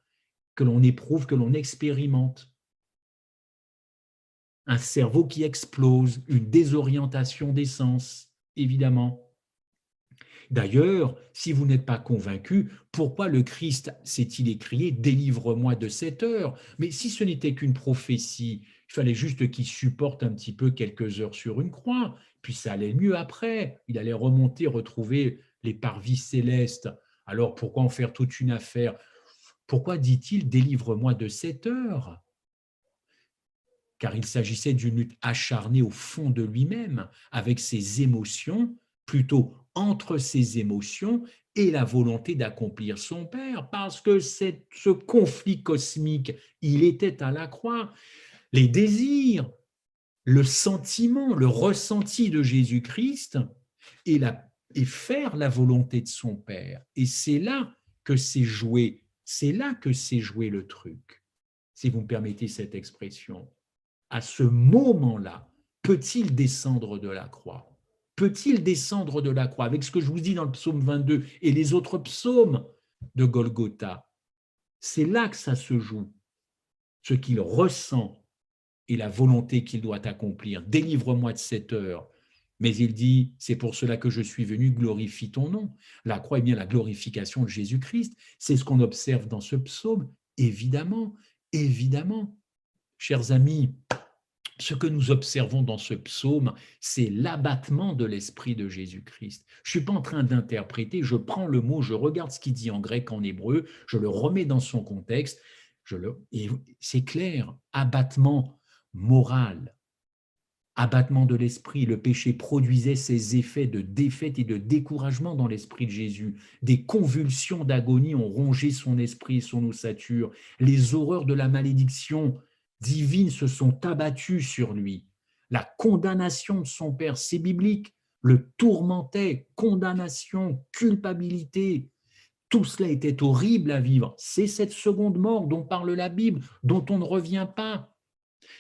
que l'on éprouve, que l'on expérimente. Un cerveau qui explose, une désorientation des sens, évidemment. D'ailleurs, si vous n'êtes pas convaincu, pourquoi le Christ s'est-il écrié « Délivre-moi de cette heure » Mais si ce n'était qu'une prophétie, il fallait juste qu'il supporte un petit peu quelques heures sur une croix, puis ça allait mieux après. Il allait remonter, retrouver les parvis célestes. Alors pourquoi en faire toute une affaire? Pourquoi dit-il « Délivre-moi de cette heure » car il s'agissait d'une lutte acharnée au fond de lui-même, avec ses émotions, plutôt entre ses émotions et la volonté d'accomplir son Père, parce que ce conflit cosmique, il était à la croix. Les désirs, le sentiment, le ressenti de Jésus-Christ et faire la volonté de son Père. Et c'est là que c'est joué le truc, si vous me permettez cette expression. À ce moment-là, peut-il descendre de la croix? Peut-il descendre de la croix? Avec ce que je vous dis dans le psaume 22 et les autres psaumes de Golgotha, c'est là que ça se joue. Ce qu'il ressent et la volonté qu'il doit accomplir. Délivre-moi de cette heure. Mais il dit, c'est pour cela que je suis venu, glorifie ton nom. La croix est bien la glorification de Jésus-Christ. C'est ce qu'on observe dans ce psaume. Évidemment, évidemment. Chers amis, Ce que nous observons dans ce psaume, c'est l'abattement de l'esprit de Jésus-Christ. Je ne suis pas en train d'interpréter, je prends le mot, je regarde ce qu'il dit en grec, en hébreu, je le remets dans son contexte, et c'est clair, abattement moral, abattement de l'esprit. Le péché produisait ses effets de défaite et de découragement dans l'esprit de Jésus. Des convulsions d'agonie ont rongé son esprit et son ossature. Les horreurs de la malédiction divine se sont abattues sur lui. La condamnation de son Père, c'est biblique, le tourmentait, condamnation, culpabilité. Tout cela était horrible à vivre. C'est cette seconde mort dont parle la Bible, dont on ne revient pas.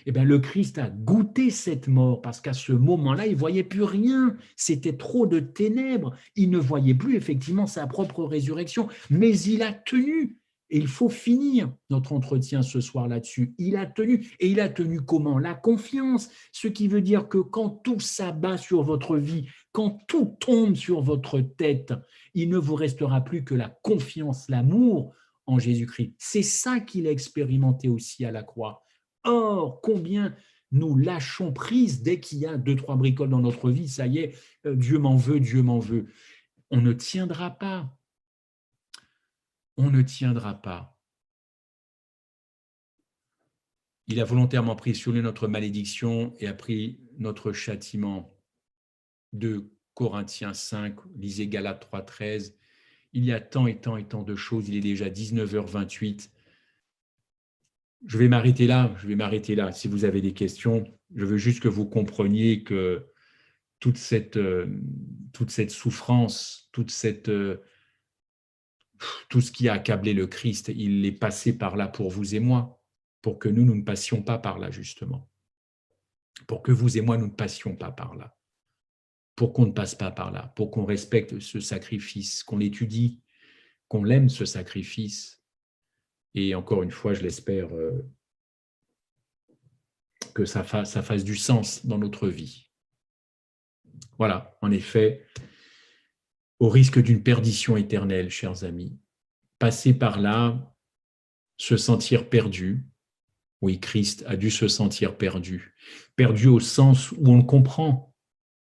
Eh bien, le Christ a goûté cette mort parce qu'à ce moment-là, il ne voyait plus rien. C'était trop de ténèbres. Il ne voyait plus effectivement sa propre résurrection, mais il a tenu. Et il faut finir notre entretien ce soir là-dessus. Il a tenu. Et il a tenu comment? La confiance. Ce qui veut dire que quand tout s'abat sur votre vie, quand tout tombe sur votre tête, il ne vous restera plus que la confiance, l'amour en Jésus-Christ. C'est ça qu'il a expérimenté aussi à la croix. Or, combien nous lâchons prise dès qu'il y a 2-3 bricoles dans notre vie, ça y est, Dieu m'en veut, Dieu m'en veut. On ne tiendra pas. On ne tiendra pas. Il a volontairement pris sur lui notre malédiction et a pris notre châtiment. 2 Corinthiens 5, lisez Galates 3, 13. Il y a tant et tant et tant de choses. Il est déjà 19h28. Je vais m'arrêter là. Si vous avez des questions, je veux juste que vous compreniez que toute cette souffrance, tout ce qui a accablé le Christ, il est passé par là pour vous et moi, pour que nous ne passions pas par là, justement. Pour que vous et moi, nous ne passions pas par là. Pour qu'on ne passe pas par là, pour qu'on respecte ce sacrifice, qu'on l'étudie, qu'on l'aime, ce sacrifice. Et encore une fois, je l'espère, que ça fasse du sens dans notre vie. Voilà, en effet, au risque d'une perdition éternelle, chers amis, passer par là, se sentir perdu. Oui, Christ a dû se sentir perdu. Perdu au sens où on le comprend.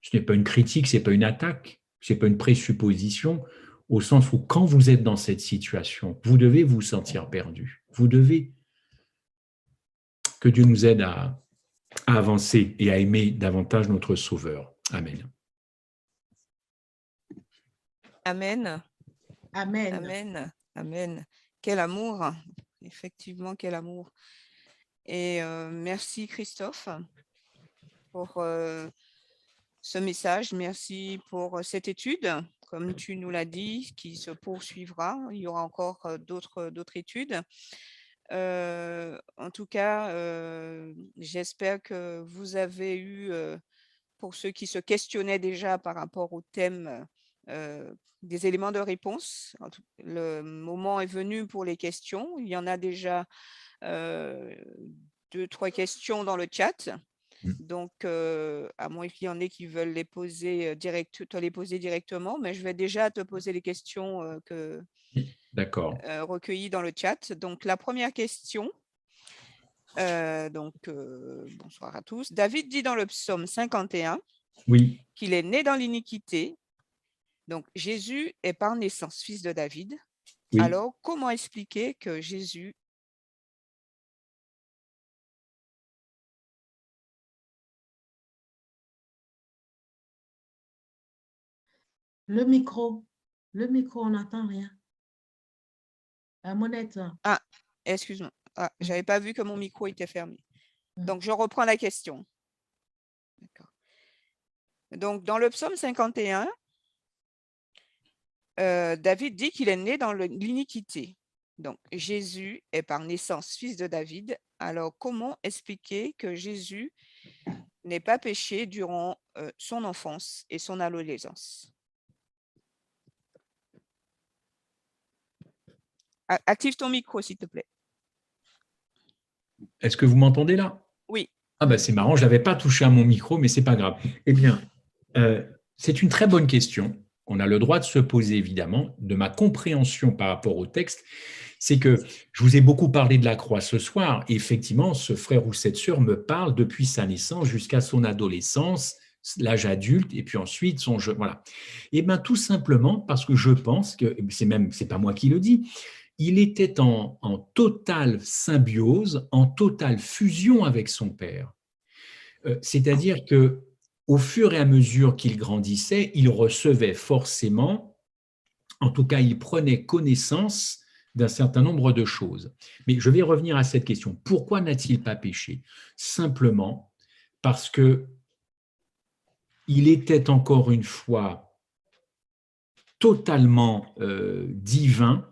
Ce n'est pas une critique, ce n'est pas une attaque, ce n'est pas une présupposition, au sens où quand vous êtes dans cette situation, vous devez vous sentir perdu. Vous devez. Que Dieu nous aide à avancer et à aimer davantage notre Sauveur. Amen. Amen. Amen. Amen. Amen. Quel amour, effectivement, quel amour. Et merci Christophe pour ce message. Merci pour cette étude, comme tu nous l'as dit, qui se poursuivra. Il y aura encore d'autres études. En tout cas, j'espère que vous avez eu, pour ceux qui se questionnaient déjà par rapport au thème, des éléments de réponse. Le moment est venu pour les questions. Il y en a déjà 2-3 questions dans le chat. Donc, à moins qu'il y en ait qui veulent les poser directement, mais je vais déjà te poser les questions recueillies dans le chat. Donc, la première question, bonsoir à tous. David dit dans le psaume 51 qu'il est né dans l'iniquité. Donc, Jésus est par naissance fils de David. Oui. Alors, comment expliquer que Jésus Le micro, on n'entend rien. La monette. Ah, excuse-moi. Ah, je n'avais pas vu que mon micro était fermé. Donc, je reprends la question. D'accord. Donc, dans le psaume 51, David dit qu'il est né dans l'iniquité. Donc, Jésus est par naissance fils de David. Alors, comment expliquer que Jésus n'ait pas péché durant son enfance et son adolescence? Active ton micro, s'il te plaît. Est-ce que vous m'entendez là? Oui. Ah ben c'est marrant, je n'avais pas touché à mon micro, mais ce n'est pas grave. Eh bien, c'est une très bonne question. On a le droit de se poser, évidemment, de ma compréhension par rapport au texte. C'est que je vous ai beaucoup parlé de la croix ce soir. Et effectivement, ce frère ou cette sœur me parle depuis sa naissance jusqu'à son adolescence, l'âge adulte, et puis ensuite son jeu. Voilà. Et bien, tout simplement parce que je pense que, c'est pas moi qui le dis, il était en totale symbiose, en totale fusion avec son père. C'est-à-dire que au fur et à mesure qu'il grandissait, il recevait forcément, en tout cas, il prenait connaissance d'un certain nombre de choses. Mais je vais revenir à cette question. Pourquoi n'a-t-il pas péché? Simplement parce que il était encore une fois totalement divin,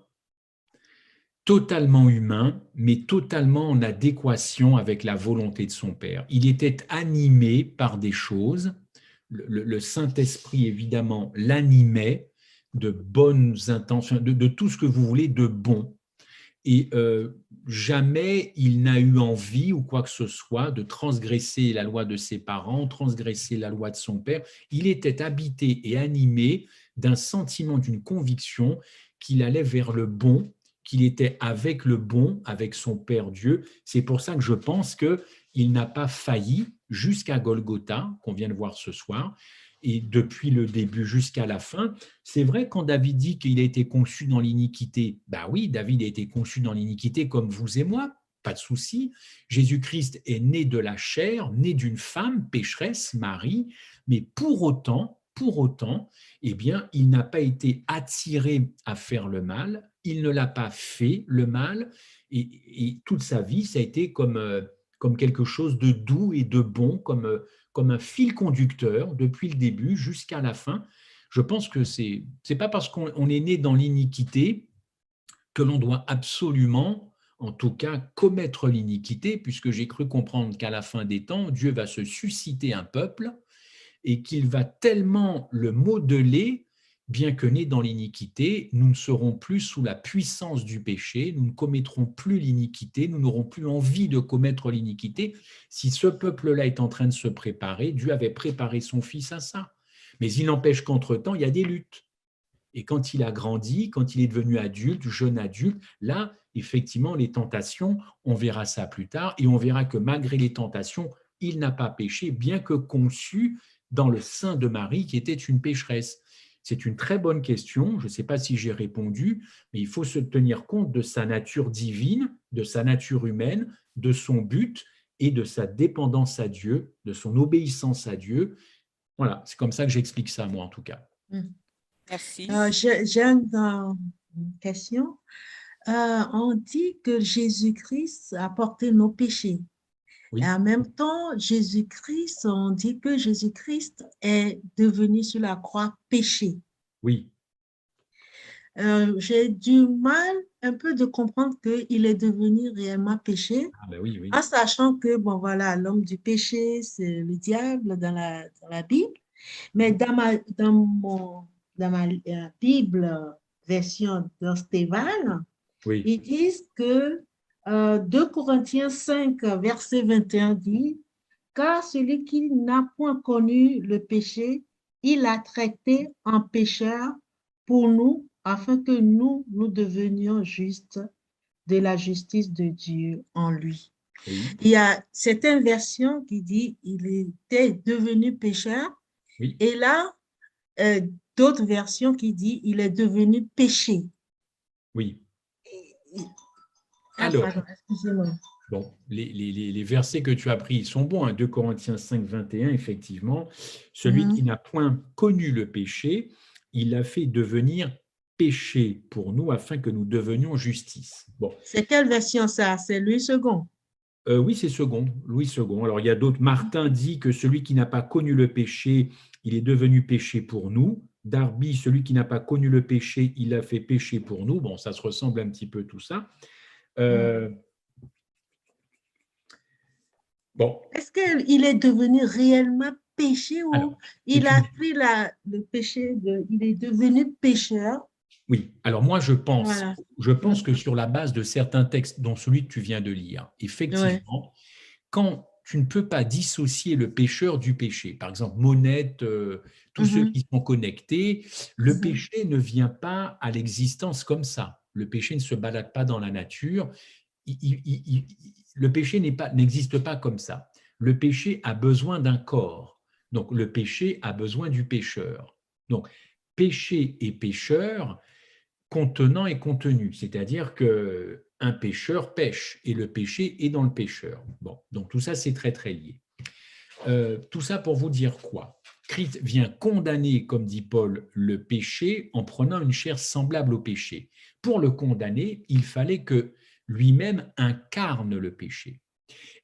totalement humain, mais totalement en adéquation avec la volonté de son Père. Il était animé par des choses. Le Saint-Esprit, évidemment, l'animait de bonnes intentions, de tout ce que vous voulez de bon. Et jamais il n'a eu envie ou quoi que ce soit de transgresser la loi de ses parents, transgresser la loi de son père. Il était habité et animé d'un sentiment, d'une conviction qu'il allait vers le bon, qu'il était avec le bon, avec son Père Dieu. C'est pour ça que je pense qu'il n'a pas failli jusqu'à Golgotha, qu'on vient de voir ce soir, et depuis le début jusqu'à la fin. C'est vrai quand David dit qu'il a été conçu dans l'iniquité, ben oui, David a été conçu dans l'iniquité comme vous et moi, pas de souci. Jésus-Christ est né de la chair, né d'une femme pécheresse, Marie, mais pour autant, eh bien, il n'a pas été attiré à faire le mal, il ne l'a pas fait le mal, et toute sa vie, ça a été comme quelque chose de doux et de bon, comme un fil conducteur depuis le début jusqu'à la fin. Je pense que c'est pas parce qu'on est né dans l'iniquité que l'on doit absolument, en tout cas, commettre l'iniquité, puisque j'ai cru comprendre qu'à la fin des temps, Dieu va se susciter un peuple et qu'il va tellement le modeler, bien que nés dans l'iniquité, nous ne serons plus sous la puissance du péché, nous ne commettrons plus l'iniquité, nous n'aurons plus envie de commettre l'iniquité. Si ce peuple-là est en train de se préparer, Dieu avait préparé son Fils à ça. Mais il n'empêche qu'entre-temps, il y a des luttes. Et quand il a grandi, quand il est devenu adulte, jeune adulte, là, effectivement, les tentations, on verra ça plus tard, et on verra que malgré les tentations, il n'a pas péché, bien que conçu dans le sein de Marie, qui était une pécheresse. C'est une très bonne question, je ne sais pas si j'ai répondu, mais il faut se tenir compte de sa nature divine, de sa nature humaine, de son but et de sa dépendance à Dieu, de son obéissance à Dieu. Voilà, c'est comme ça que j'explique ça, moi, en tout cas. Merci. J'ai une question. On dit que Jésus-Christ a porté nos péchés. Oui. Et en même temps, Jésus-Christ, on dit que Jésus-Christ est devenu sur la croix péché. Oui. J'ai du mal un peu de comprendre qu'il est devenu réellement péché, Ah ben oui, oui. en sachant que, bon voilà, l'homme du péché, c'est le diable dans la Bible. Mais dans ma Bible version d'Estevan, Oui. ils disent que 2 Corinthiens 5, verset 21 dit, car celui qui n'a point connu le péché, il l'a traité en pécheur pour nous, afin que nous devenions justes de la justice de Dieu en lui. Oui. Il y a certaines versions qui disent il était devenu pécheur, Oui. et là, d'autres versions qui disent il est devenu péché. Oui. Ah, Alors, pardon, excusez-moi. bon, les versets que tu as pris sont bons, hein, 2 Corinthiens 5, 21, effectivement. Celui qui n'a point connu le péché, il l'a fait devenir péché pour nous afin que nous devenions justice. Bon, C'est quelle version ça? C'est Louis II. oui, c'est Louis II. Alors, il y a d'autres. Martin dit que celui qui n'a pas connu le péché, il est devenu péché pour nous. Darby, celui qui n'a pas connu le péché, il a fait péché pour nous. Bon, ça se ressemble un petit peu tout ça. Bon. Est-ce qu'il est devenu réellement péché ou Alors, il a pris le péché, il est devenu pécheur? Oui, alors moi Voilà. je pense que sur la base de certains textes, dont celui que tu viens de lire, effectivement, quand tu ne peux pas dissocier le pécheur du péché, par exemple, Monette, tous ceux qui sont connectés, le péché ne vient pas à l'existence comme ça. Le péché ne se balade pas dans la nature. Le péché n'existe pas comme ça. Le péché a besoin d'un corps. Donc, le péché a besoin du pécheur. Donc, péché et pécheur, contenant et contenu, c'est-à-dire qu'un pécheur pêche et le péché est dans le pécheur. Bon, donc tout ça, c'est très, très lié. Tout ça pour vous dire quoi? Christ vient condamner, comme dit Paul, le péché en prenant une chair semblable au péché. Pour le condamner, il fallait que lui-même incarne le péché.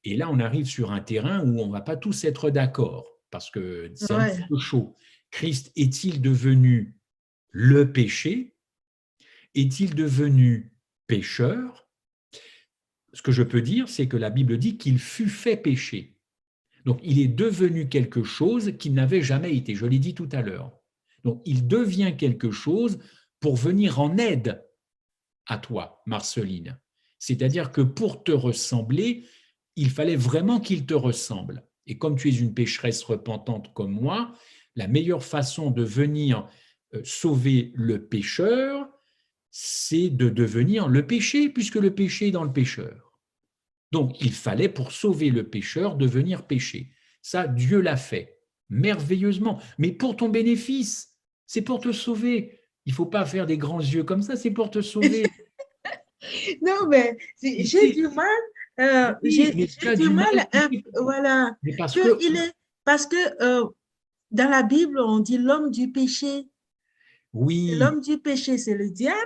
Et là, on arrive sur un terrain où on ne va pas tous être d'accord, parce que c'est un Ouais. peu chaud. Christ est-il devenu le péché? Est-il devenu pécheur? Ce que je peux dire, c'est que la Bible dit qu'il fut fait péché. Donc, il est devenu quelque chose qu'il n'avait jamais été. Je l'ai dit tout à l'heure. Donc, il devient quelque chose pour venir en aide à toi, Marceline. C'est-à-dire que pour te ressembler, il fallait vraiment qu'il te ressemble. Et comme tu es une pécheresse repentante comme moi, la meilleure façon de venir sauver le pécheur, c'est de devenir le péché, puisque le péché est dans le pécheur. Donc, il fallait, pour sauver le pécheur, devenir péché. Ça, Dieu l'a fait merveilleusement, mais pour ton bénéfice, c'est pour te sauver. Il ne faut pas faire des grands yeux comme ça, c'est pour te sauver. Non, mais j'ai du mal, Oui, mais tu j'ai as du du mal, mal, voilà, mais parce que, que il est, parce que dans la Bible, on dit l'homme du péché. oui, L'homme du péché, c'est le diable,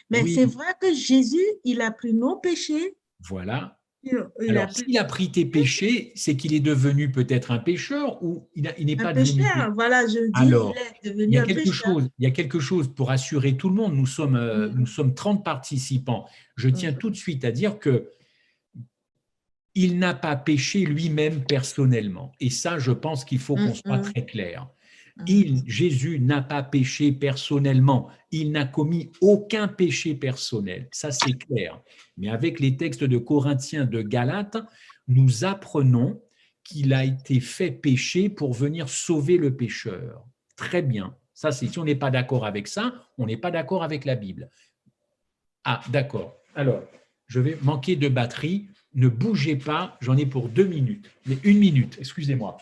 mais c'est oui, vrai que Jésus, il a pris nos péchés, voilà. il a Alors, pris s'il a pris tes péchés, c'est qu'il est devenu peut-être un pécheur ou il n'est un pas devenu pécheur. pécheur. Voilà, je dis, il Alors, est devenu un pécheur. il y a quelque chose pour assurer tout le monde. Nous sommes 30 participants. Je tiens tout de suite à dire que il n'a pas péché lui-même personnellement. Et ça, je pense qu'il faut qu'on soit très clair. Jésus n'a pas péché personnellement. Il n'a commis aucun péché personnel. Ça, c'est clair. Mais avec les textes de Corinthiens, de Galates, nous apprenons qu'il a été fait péché pour venir sauver le pécheur. Très bien. Ça, c'est si on n'est pas d'accord avec ça, on n'est pas d'accord avec la Bible. Ah, d'accord. Alors, je vais manquer de batterie. Ne bougez pas, j'en ai pour 2 minutes. Mais 1 minute, excusez-moi.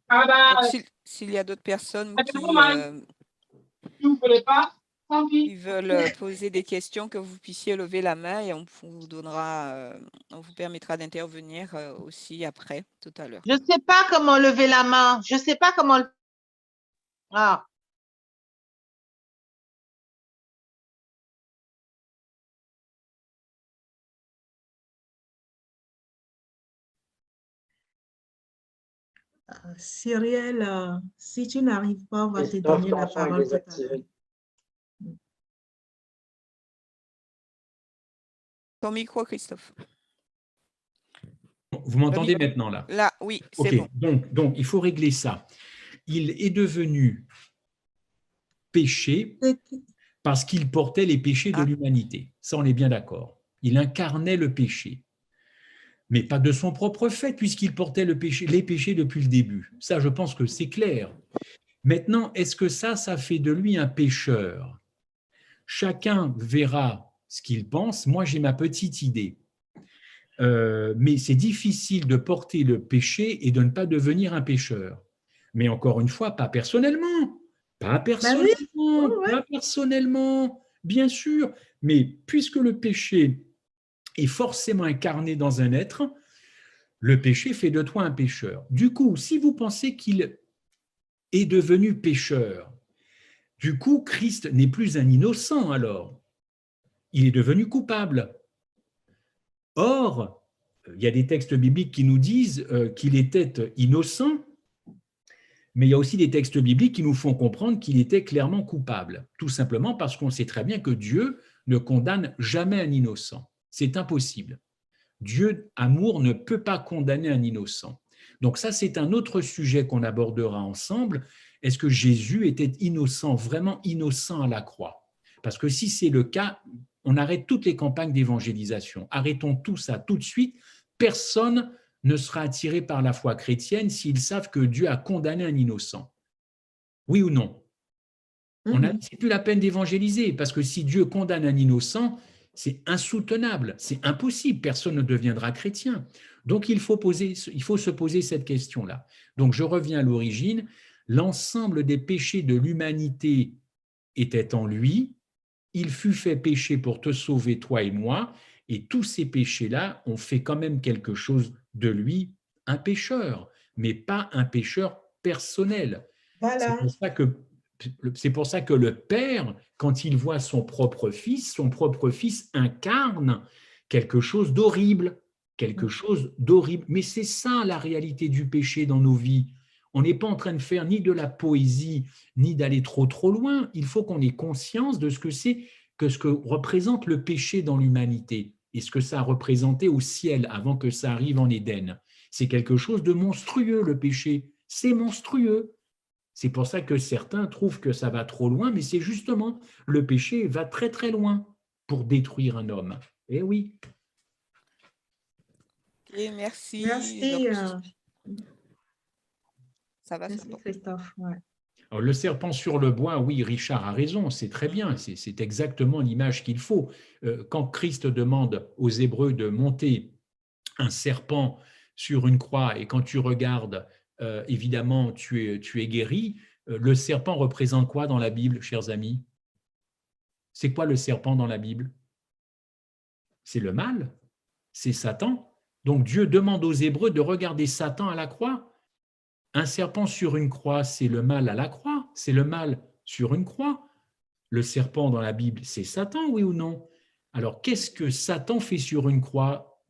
Donc, s'il y a d'autres personnes qui veulent poser des questions, que vous puissiez lever la main et on vous donnera, on vous permettra d'intervenir aussi après, tout à l'heure. Je ne sais pas comment lever la main. Je ne sais pas comment. Ah. Cyrielle, si tu n'arrives pas, on va te donner la parole tout à l'heure. Ton micro, Christophe. Vous m'entendez maintenant là? Là, oui, c'est bon. Donc, il faut régler ça. Il est devenu péché parce qu'il portait les péchés de l'humanité. Ça, on est bien d'accord. Il incarnait le péché. Mais pas de son propre fait, puisqu'il portait les péchés depuis le début. Ça, je pense que c'est clair. Maintenant, est-ce que ça fait de lui un pécheur? Chacun verra ce qu'il pense. Moi, j'ai ma petite idée. Mais c'est difficile de porter le péché et de ne pas devenir un pécheur. Mais encore une fois, pas personnellement. Pas personnellement, pas personnellement, bien sûr. Mais puisque le péché est forcément incarné dans un être, le péché fait de toi un pécheur. Du coup, si vous pensez qu'il est devenu pécheur, du coup, Christ n'est plus un innocent alors. Il est devenu coupable. Or, il y a des textes bibliques qui nous disent qu'il était innocent, mais il y a aussi des textes bibliques qui nous font comprendre qu'il était clairement coupable, tout simplement parce qu'on sait très bien que Dieu ne condamne jamais un innocent. C'est impossible. Dieu, amour, ne peut pas condamner un innocent. Donc ça, c'est un autre sujet qu'on abordera ensemble. Est-ce que Jésus était innocent, vraiment innocent à la croix? Parce que si c'est le cas, on arrête toutes les campagnes d'évangélisation. Arrêtons tout ça tout de suite. Personne ne sera attiré par la foi chrétienne s'ils savent que Dieu a condamné un innocent? Oui ou non? C'est plus la peine d'évangéliser, parce que si Dieu condamne un innocent, c'est insoutenable, c'est impossible, personne ne deviendra chrétien. Donc il faut se poser cette question-là. Donc je reviens à l'origine, l'ensemble des péchés de l'humanité était en lui, il fut fait péché pour te sauver, toi et moi, et tous ces péchés-là ont fait quand même quelque chose de lui, un pécheur, mais pas un pécheur personnel. C'est Voilà. pour ça que le Père, quand il voit son propre Fils incarne quelque chose d'horrible, Mais c'est ça la réalité du péché dans nos vies. On n'est pas en train de faire ni de la poésie, ni d'aller trop loin. Il faut qu'on ait conscience de ce que représente le péché dans l'humanité et ce que ça a représenté au ciel avant que ça arrive en Éden. C'est quelque chose de monstrueux, le péché. C'est monstrueux. C'est pour ça que certains trouvent que ça va trop loin, mais c'est justement le péché va très loin pour détruire un homme. Eh oui. Et merci. Merci. Ça va, Merci, c'est bon. Christophe. Ouais. Alors, le serpent sur le bois, oui, Richard a raison, c'est très bien, c'est exactement l'image qu'il faut. Quand Christ demande aux Hébreux de monter un serpent sur une croix et quand tu regardes, évidemment, tu es guéri, le serpent représente quoi dans la Bible, chers amis? C'est quoi le serpent dans la Bible? C'est le mal, c'est Satan. Donc Dieu demande aux Hébreux de regarder Satan à la croix. Un serpent sur une croix, c'est le mal à la croix, c'est le mal sur une croix. Le serpent dans la Bible, c'est Satan, oui ou non? Alors, qu'est-ce que Satan fait sur une croix?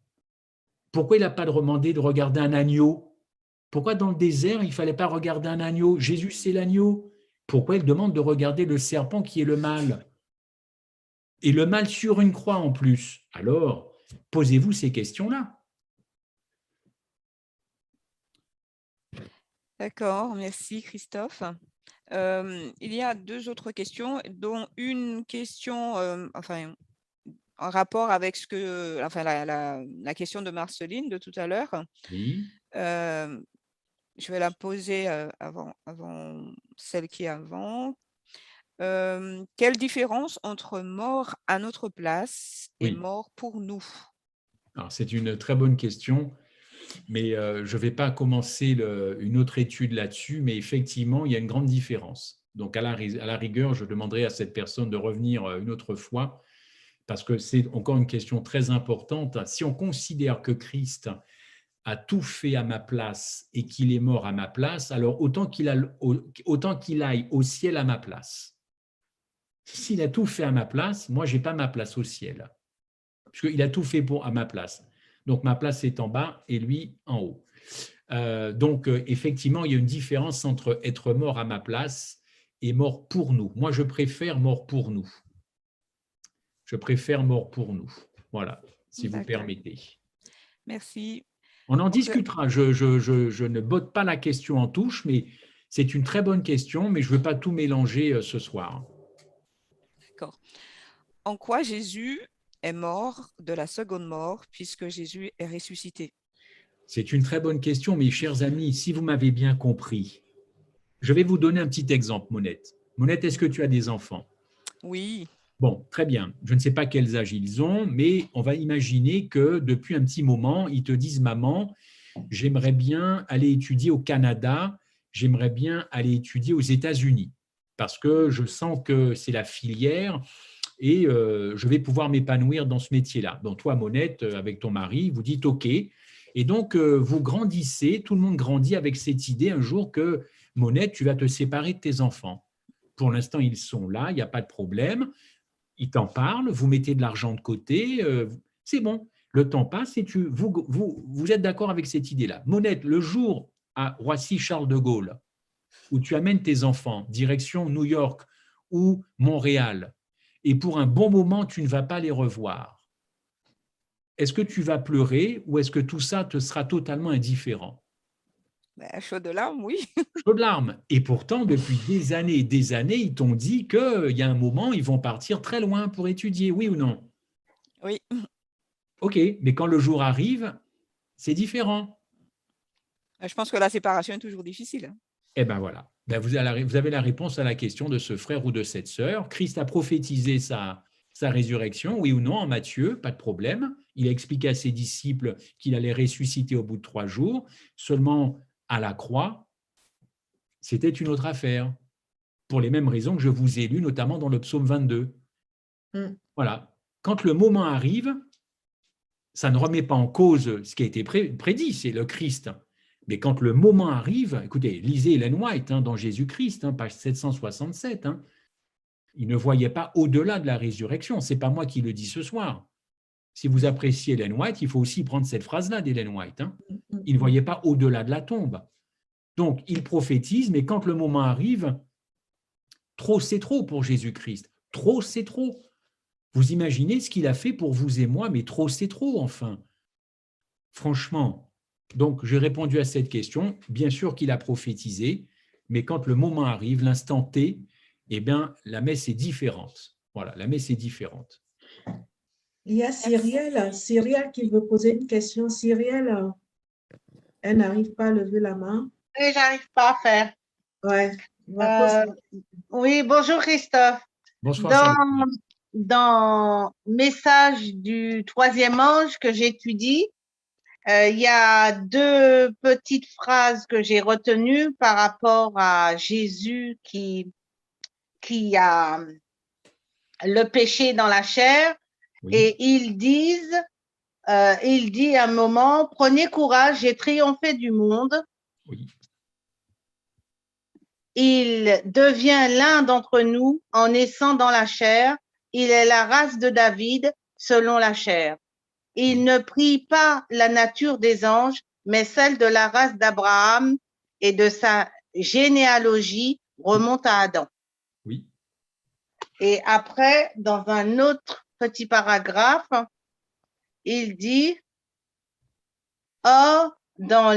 Pourquoi il n'a pas demandé de regarder un agneau? Pourquoi dans le désert, il ne fallait pas regarder un agneau? Jésus, c'est l'agneau. Pourquoi il demande de regarder le serpent qui est le mal? Et le mal sur une croix en plus. Alors, posez-vous ces questions-là. D'accord, merci Christophe. Il y a deux autres questions, dont une question en rapport avec la question de Marceline de tout à l'heure. Oui. Je vais la poser avant celle qui est avant. Quelle différence entre mort à notre place et mort pour nous? Alors, c'est une très bonne question, mais je ne vais pas commencer une autre étude là-dessus, mais effectivement, il y a une grande différence. Donc, à la rigueur, je demanderai à cette personne de revenir une autre fois, parce que c'est encore une question très importante. Si on considère que Christ a tout fait à ma place et qu'il est mort à ma place, alors autant qu'il aille au ciel à ma place. S'il a tout fait à ma place, moi, je n'ai pas ma place au ciel, puisqu'il a tout fait à ma place. Donc, ma place est en bas et lui en haut. Donc, effectivement, il y a une différence entre être mort à ma place et mort pour nous. Moi, je préfère mort pour nous. Je préfère mort pour nous. Voilà, si vous permettez. Merci. On en discutera. Je ne botte pas la question en touche, mais c'est une très bonne question, mais je ne veux pas tout mélanger ce soir. D'accord. En quoi Jésus est mort de la seconde mort, puisque Jésus est ressuscité? C'est une très bonne question, mes chers amis, si vous m'avez bien compris. Je vais vous donner un petit exemple, Monette. Monette, est-ce que tu as des enfants? Oui. Bon, très bien. Je ne sais pas quels âges ils ont, mais on va imaginer que depuis un petit moment, ils te disent « Maman, j'aimerais bien aller étudier au Canada, j'aimerais bien aller étudier aux États-Unis, parce que je sens que c'est la filière et je vais pouvoir m'épanouir dans ce métier-là. » Donc toi, Monette, avec ton mari, vous dites « OK ». Et donc, vous grandissez, tout le monde grandit avec cette idée un jour que, Monette, tu vas te séparer de tes enfants. Pour l'instant, ils sont là, il n'y a pas de problème. Ils t'en parlent, vous mettez de l'argent de côté, c'est bon. Le temps passe et vous êtes d'accord avec cette idée-là. Monette, le jour à Roissy-Charles de Gaulle, où tu amènes tes enfants direction New York ou Montréal, et pour un bon moment, tu ne vas pas les revoir, est-ce que tu vas pleurer ou est-ce que tout ça te sera totalement indifférent? Chaud de larmes, oui. Chaud de larmes. Et pourtant, depuis des années et des années, ils t'ont dit qu'il y a un moment, ils vont partir très loin pour étudier, oui ou non? Oui. OK, mais quand le jour arrive, c'est différent. Je pense que la séparation est toujours difficile. Eh bien voilà, ben, vous avez la réponse à la question de ce frère ou de cette sœur. Christ a prophétisé sa résurrection, oui ou non, en Matthieu, pas de problème. Il a expliqué à ses disciples qu'il allait ressusciter au bout de 3 jours. Seulement, à la croix, c'était une autre affaire, pour les mêmes raisons que je vous ai lues, notamment dans le psaume 22. Voilà. Quand le moment arrive, ça ne remet pas en cause ce qui a été prédit, c'est le Christ. Mais quand le moment arrive, écoutez, lisez Ellen White dans Jésus-Christ, page 767, il ne voyait pas au-delà de la résurrection. Ce n'est pas moi qui le dis ce soir. Si vous appréciez Ellen White, il faut aussi prendre cette phrase-là d'Ellen White. Il ne voyait pas au-delà de la tombe. Donc, il prophétise, mais quand le moment arrive, trop c'est trop pour Jésus-Christ. Trop c'est trop. Vous imaginez ce qu'il a fait pour vous et moi, mais trop c'est trop, enfin. Franchement. Donc, j'ai répondu à cette question. Bien sûr qu'il a prophétisé, mais quand le moment arrive, l'instant T, eh bien, la messe est différente. Voilà, la messe est différente. Il y a Cyrielle qui veut poser une question. Cyrielle, elle n'arrive pas à lever la main. Et j'arrive pas à faire. Ouais. Oui, bonjour Christophe. Bonsoir. Dans message du 3e ange que j'étudie, il y a 2 petites phrases que j'ai retenues par rapport à Jésus qui a le péché dans la chair. Oui. Et il dit à un moment, prenez courage, j'ai triomphé du monde. Oui. Il devient l'un d'entre nous en naissant dans la chair. Il est la race de David selon la chair. Il ne prie pas la nature des anges, mais celle de la race d'Abraham, et de sa généalogie remonte à Adam. Oui. Et après, dans un autre petit paragraphe, il dit « Or, dans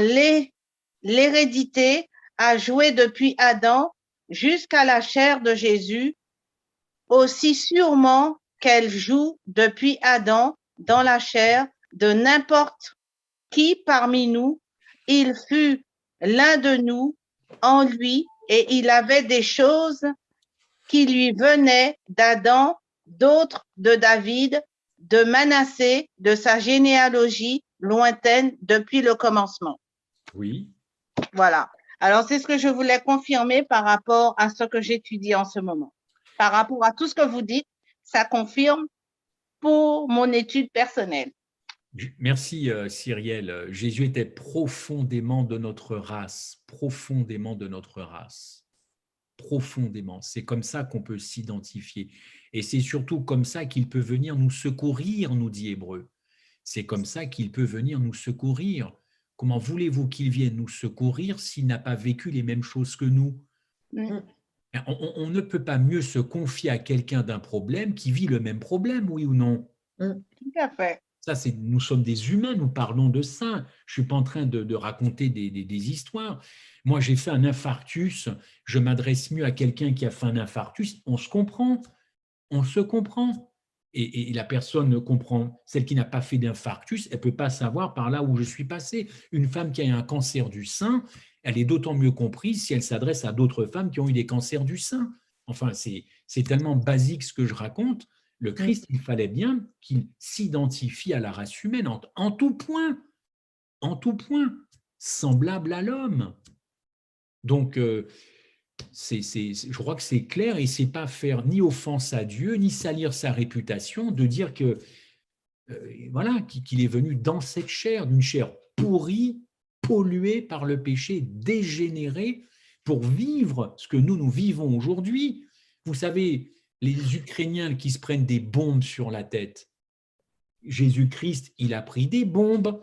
l'hérédité a joué depuis Adam jusqu'à la chair de Jésus, aussi sûrement qu'elle joue depuis Adam dans la chair de n'importe qui parmi nous, il fut l'un de nous en lui, et il avait des choses qui lui venaient d'Adam, d'autres de David, de Manassé, de sa généalogie lointaine depuis le commencement. » Oui. Voilà. Alors, c'est ce que je voulais confirmer par rapport à ce que j'étudie en ce moment. Par rapport à tout ce que vous dites, ça confirme pour mon étude personnelle. Merci Cyrielle. Jésus était profondément de notre race, profondément de notre race. Profondément. C'est comme ça qu'on peut s'identifier. Et c'est surtout comme ça qu'il peut venir nous secourir, nous dit Hébreu. C'est comme ça qu'il peut venir nous secourir. Comment voulez-vous qu'il vienne nous secourir s'il n'a pas vécu les mêmes choses que nous ? On ne peut pas mieux se confier à quelqu'un d'un problème qui vit le même problème, oui ou non ? Tout à fait. Ça, nous sommes des humains, nous parlons de ça. Je ne suis pas en train de raconter des histoires. Moi, j'ai fait un infarctus, je m'adresse mieux à quelqu'un qui a fait un infarctus, on se comprend, on se comprend. Et la personne comprend, celle qui n'a pas fait d'infarctus, elle ne peut pas savoir par là où je suis passé. Une femme qui a un cancer du sein, elle est d'autant mieux comprise si elle s'adresse à d'autres femmes qui ont eu des cancers du sein. Enfin, c'est tellement basique ce que je raconte. Le Christ, il fallait bien qu'il s'identifie à la race humaine en tout point, semblable à l'homme. Donc, je crois que c'est clair et ce n'est pas faire ni offense à Dieu, ni salir sa réputation de dire que voilà, qu'il est venu dans cette chair, d'une chair pourrie, polluée par le péché, dégénérée, pour vivre ce que nous vivons aujourd'hui. Vous savez, les Ukrainiens qui se prennent des bombes sur la tête, Jésus-Christ, il a pris des bombes.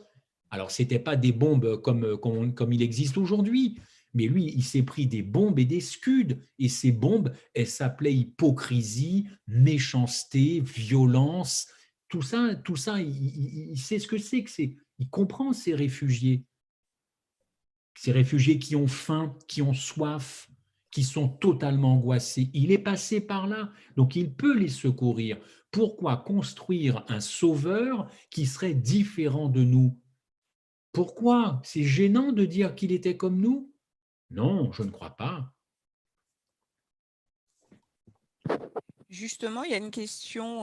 Alors, ce n'était pas des bombes comme il existe aujourd'hui, mais lui, il s'est pris des bombes et des scuds. Et ces bombes, elles s'appelaient hypocrisie, méchanceté, violence. Tout ça, il sait ce que c'est. Il comprend ces réfugiés qui ont faim, qui ont soif, qui sont totalement angoissés. Il est passé par là, donc il peut les secourir. Pourquoi construire un sauveur qui serait différent de nous ? Pourquoi? C'est gênant de dire qu'il était comme nous? Non, je ne crois pas. Justement, il y a une question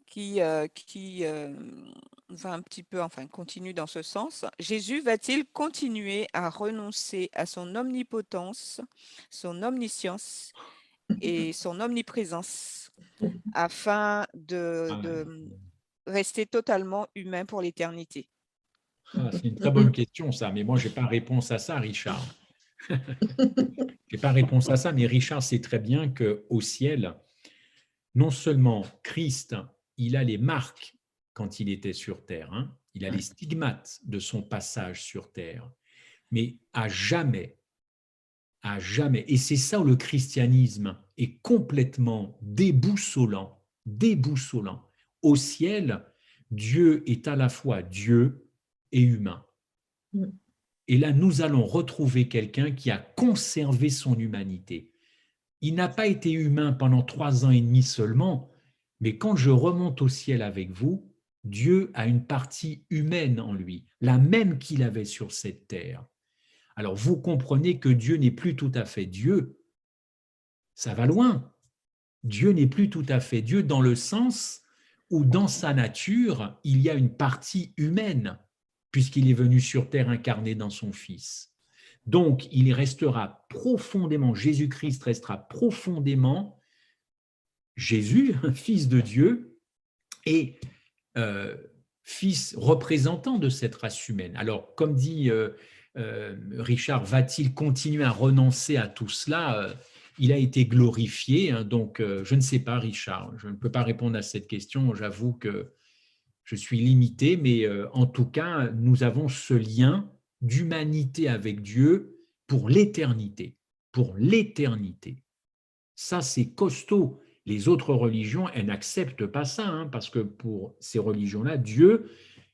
qui va un petit peu, enfin, continue dans ce sens. Jésus va-t-il continuer à renoncer à son omnipotence, son omniscience et son omniprésence afin de rester totalement humain pour l'éternité? C'est une très bonne question, ça, mais moi, je n'ai pas réponse à ça, Richard. Je n'ai pas réponse à ça, mais Richard sait très bien qu'au ciel, non seulement Christ, il a les marques quand il était sur terre, hein, il a les stigmates de son passage sur terre, mais à jamais, et c'est ça où le christianisme est complètement déboussolant. Au ciel, Dieu est à la fois Dieu et humain. Et là, nous allons retrouver quelqu'un qui a conservé son humanité. Il n'a pas été humain pendant 3 ans et demi seulement, mais quand je remonte au ciel avec vous, Dieu a une partie humaine en lui, la même qu'il avait sur cette terre. Alors vous comprenez que Dieu n'est plus tout à fait Dieu. Ça va loin. Dieu n'est plus tout à fait Dieu dans le sens où dans sa nature, il y a une partie humaine, puisqu'il est venu sur terre incarné dans son Fils. Donc, il restera profondément, Jésus-Christ restera profondément Jésus, fils de Dieu, et fils représentant de cette race humaine. Alors, comme dit Richard, va-t-il continuer à renoncer à tout cela? Il a été glorifié, hein, donc je ne sais pas, Richard, je ne peux pas répondre à cette question, j'avoue que je suis limité, mais en tout cas, nous avons ce lien d'humanité avec Dieu pour l'éternité. Pour l'éternité. Ça, c'est costaud. Les autres religions, elles n'acceptent pas ça, hein, parce que pour ces religions-là, Dieu,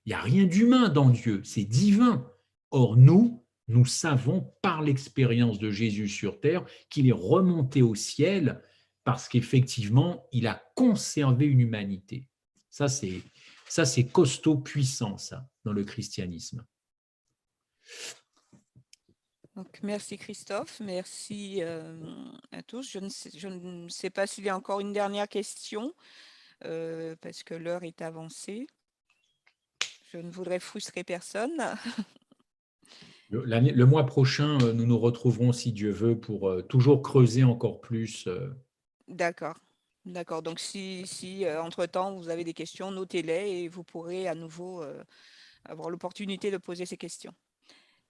il n'y a rien d'humain dans Dieu, c'est divin. Or, nous savons par l'expérience de Jésus sur terre qu'il est remonté au ciel parce qu'effectivement, il a conservé une humanité. Ça, c'est costaud, puissant, ça, dans le christianisme. Donc, merci Christophe, merci à tous. Je ne sais pas s'il y a encore une dernière question, parce que l'heure est avancée. Je ne voudrais frustrer personne. Le mois prochain, nous nous retrouverons, si Dieu veut, pour toujours creuser encore plus. D'accord. D'accord. Donc, si entre-temps, vous avez des questions, notez-les et vous pourrez à nouveau avoir l'opportunité de poser ces questions.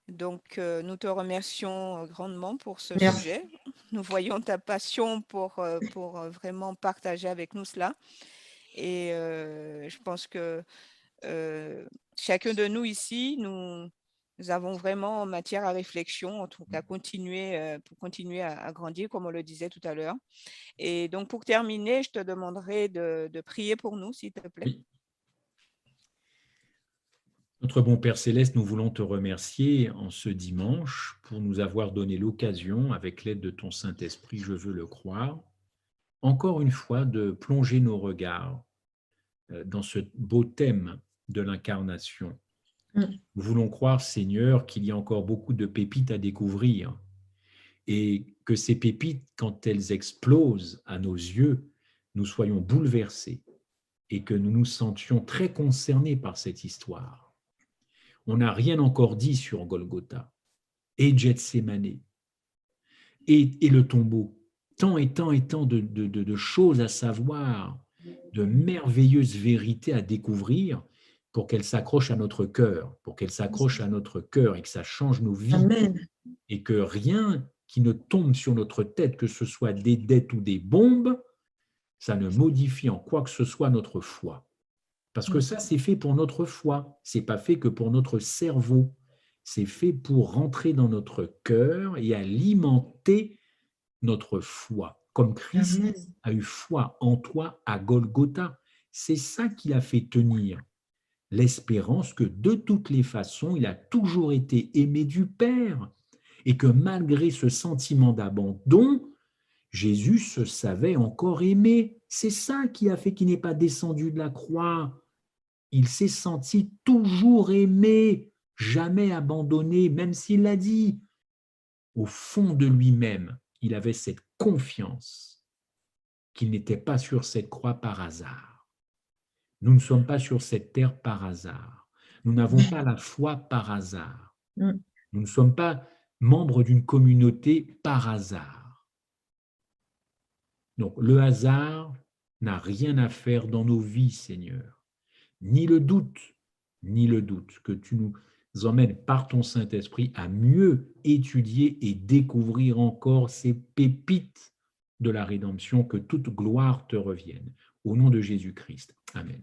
Donc, nous te remercions grandement pour ce sujet. Nous voyons ta passion pour vraiment partager avec nous cela. Et je pense que chacun de nous ici, nous avons vraiment matière à réflexion, en tout cas pour continuer à grandir, comme on le disait tout à l'heure. Et donc, pour terminer, je te demanderai de prier pour nous, s'il te plaît. Oui. Notre bon Père Céleste, nous voulons te remercier en ce dimanche pour nous avoir donné l'occasion, avec l'aide de ton Saint-Esprit, je veux le croire, encore une fois de plonger nos regards dans ce beau thème de l'incarnation. Nous voulons croire, Seigneur, qu'il y a encore beaucoup de pépites à découvrir et que ces pépites, quand elles explosent à nos yeux, nous soyons bouleversés et que nous nous sentions très concernés par cette histoire. On n'a rien encore dit sur Golgotha et Gethsémané et le tombeau. Tant et tant et tant de choses à savoir, de merveilleuses vérités à découvrir pour qu'elles s'accrochent à notre cœur, et que ça change nos vies. Amen. Et que rien qui ne tombe sur notre tête, que ce soit des dettes ou des bombes, ça ne modifie en quoi que ce soit notre foi. Parce que ça, c'est fait pour notre foi, c'est pas fait que pour notre cerveau. C'est fait pour rentrer dans notre cœur et alimenter notre foi, comme Christ a eu foi en toi à Golgotha. C'est ça qui l'a fait tenir l'espérance que de toutes les façons, il a toujours été aimé du Père et que malgré ce sentiment d'abandon, Jésus se savait encore aimé. C'est ça qui a fait qu'il n'est pas descendu de la croix Il s'est senti toujours aimé, jamais abandonné, même s'il l'a dit. Au fond de lui-même, il avait cette confiance qu'il n'était pas sur cette croix par hasard. Nous ne sommes pas sur cette terre par hasard. Nous n'avons pas la foi par hasard. Nous ne sommes pas membres d'une communauté par hasard. Donc, le hasard n'a rien à faire dans nos vies, Seigneur. Ni le doute, que tu nous emmènes par ton Saint-Esprit à mieux étudier et découvrir encore ces pépites de la rédemption, que toute gloire te revienne. Au nom de Jésus-Christ. Amen.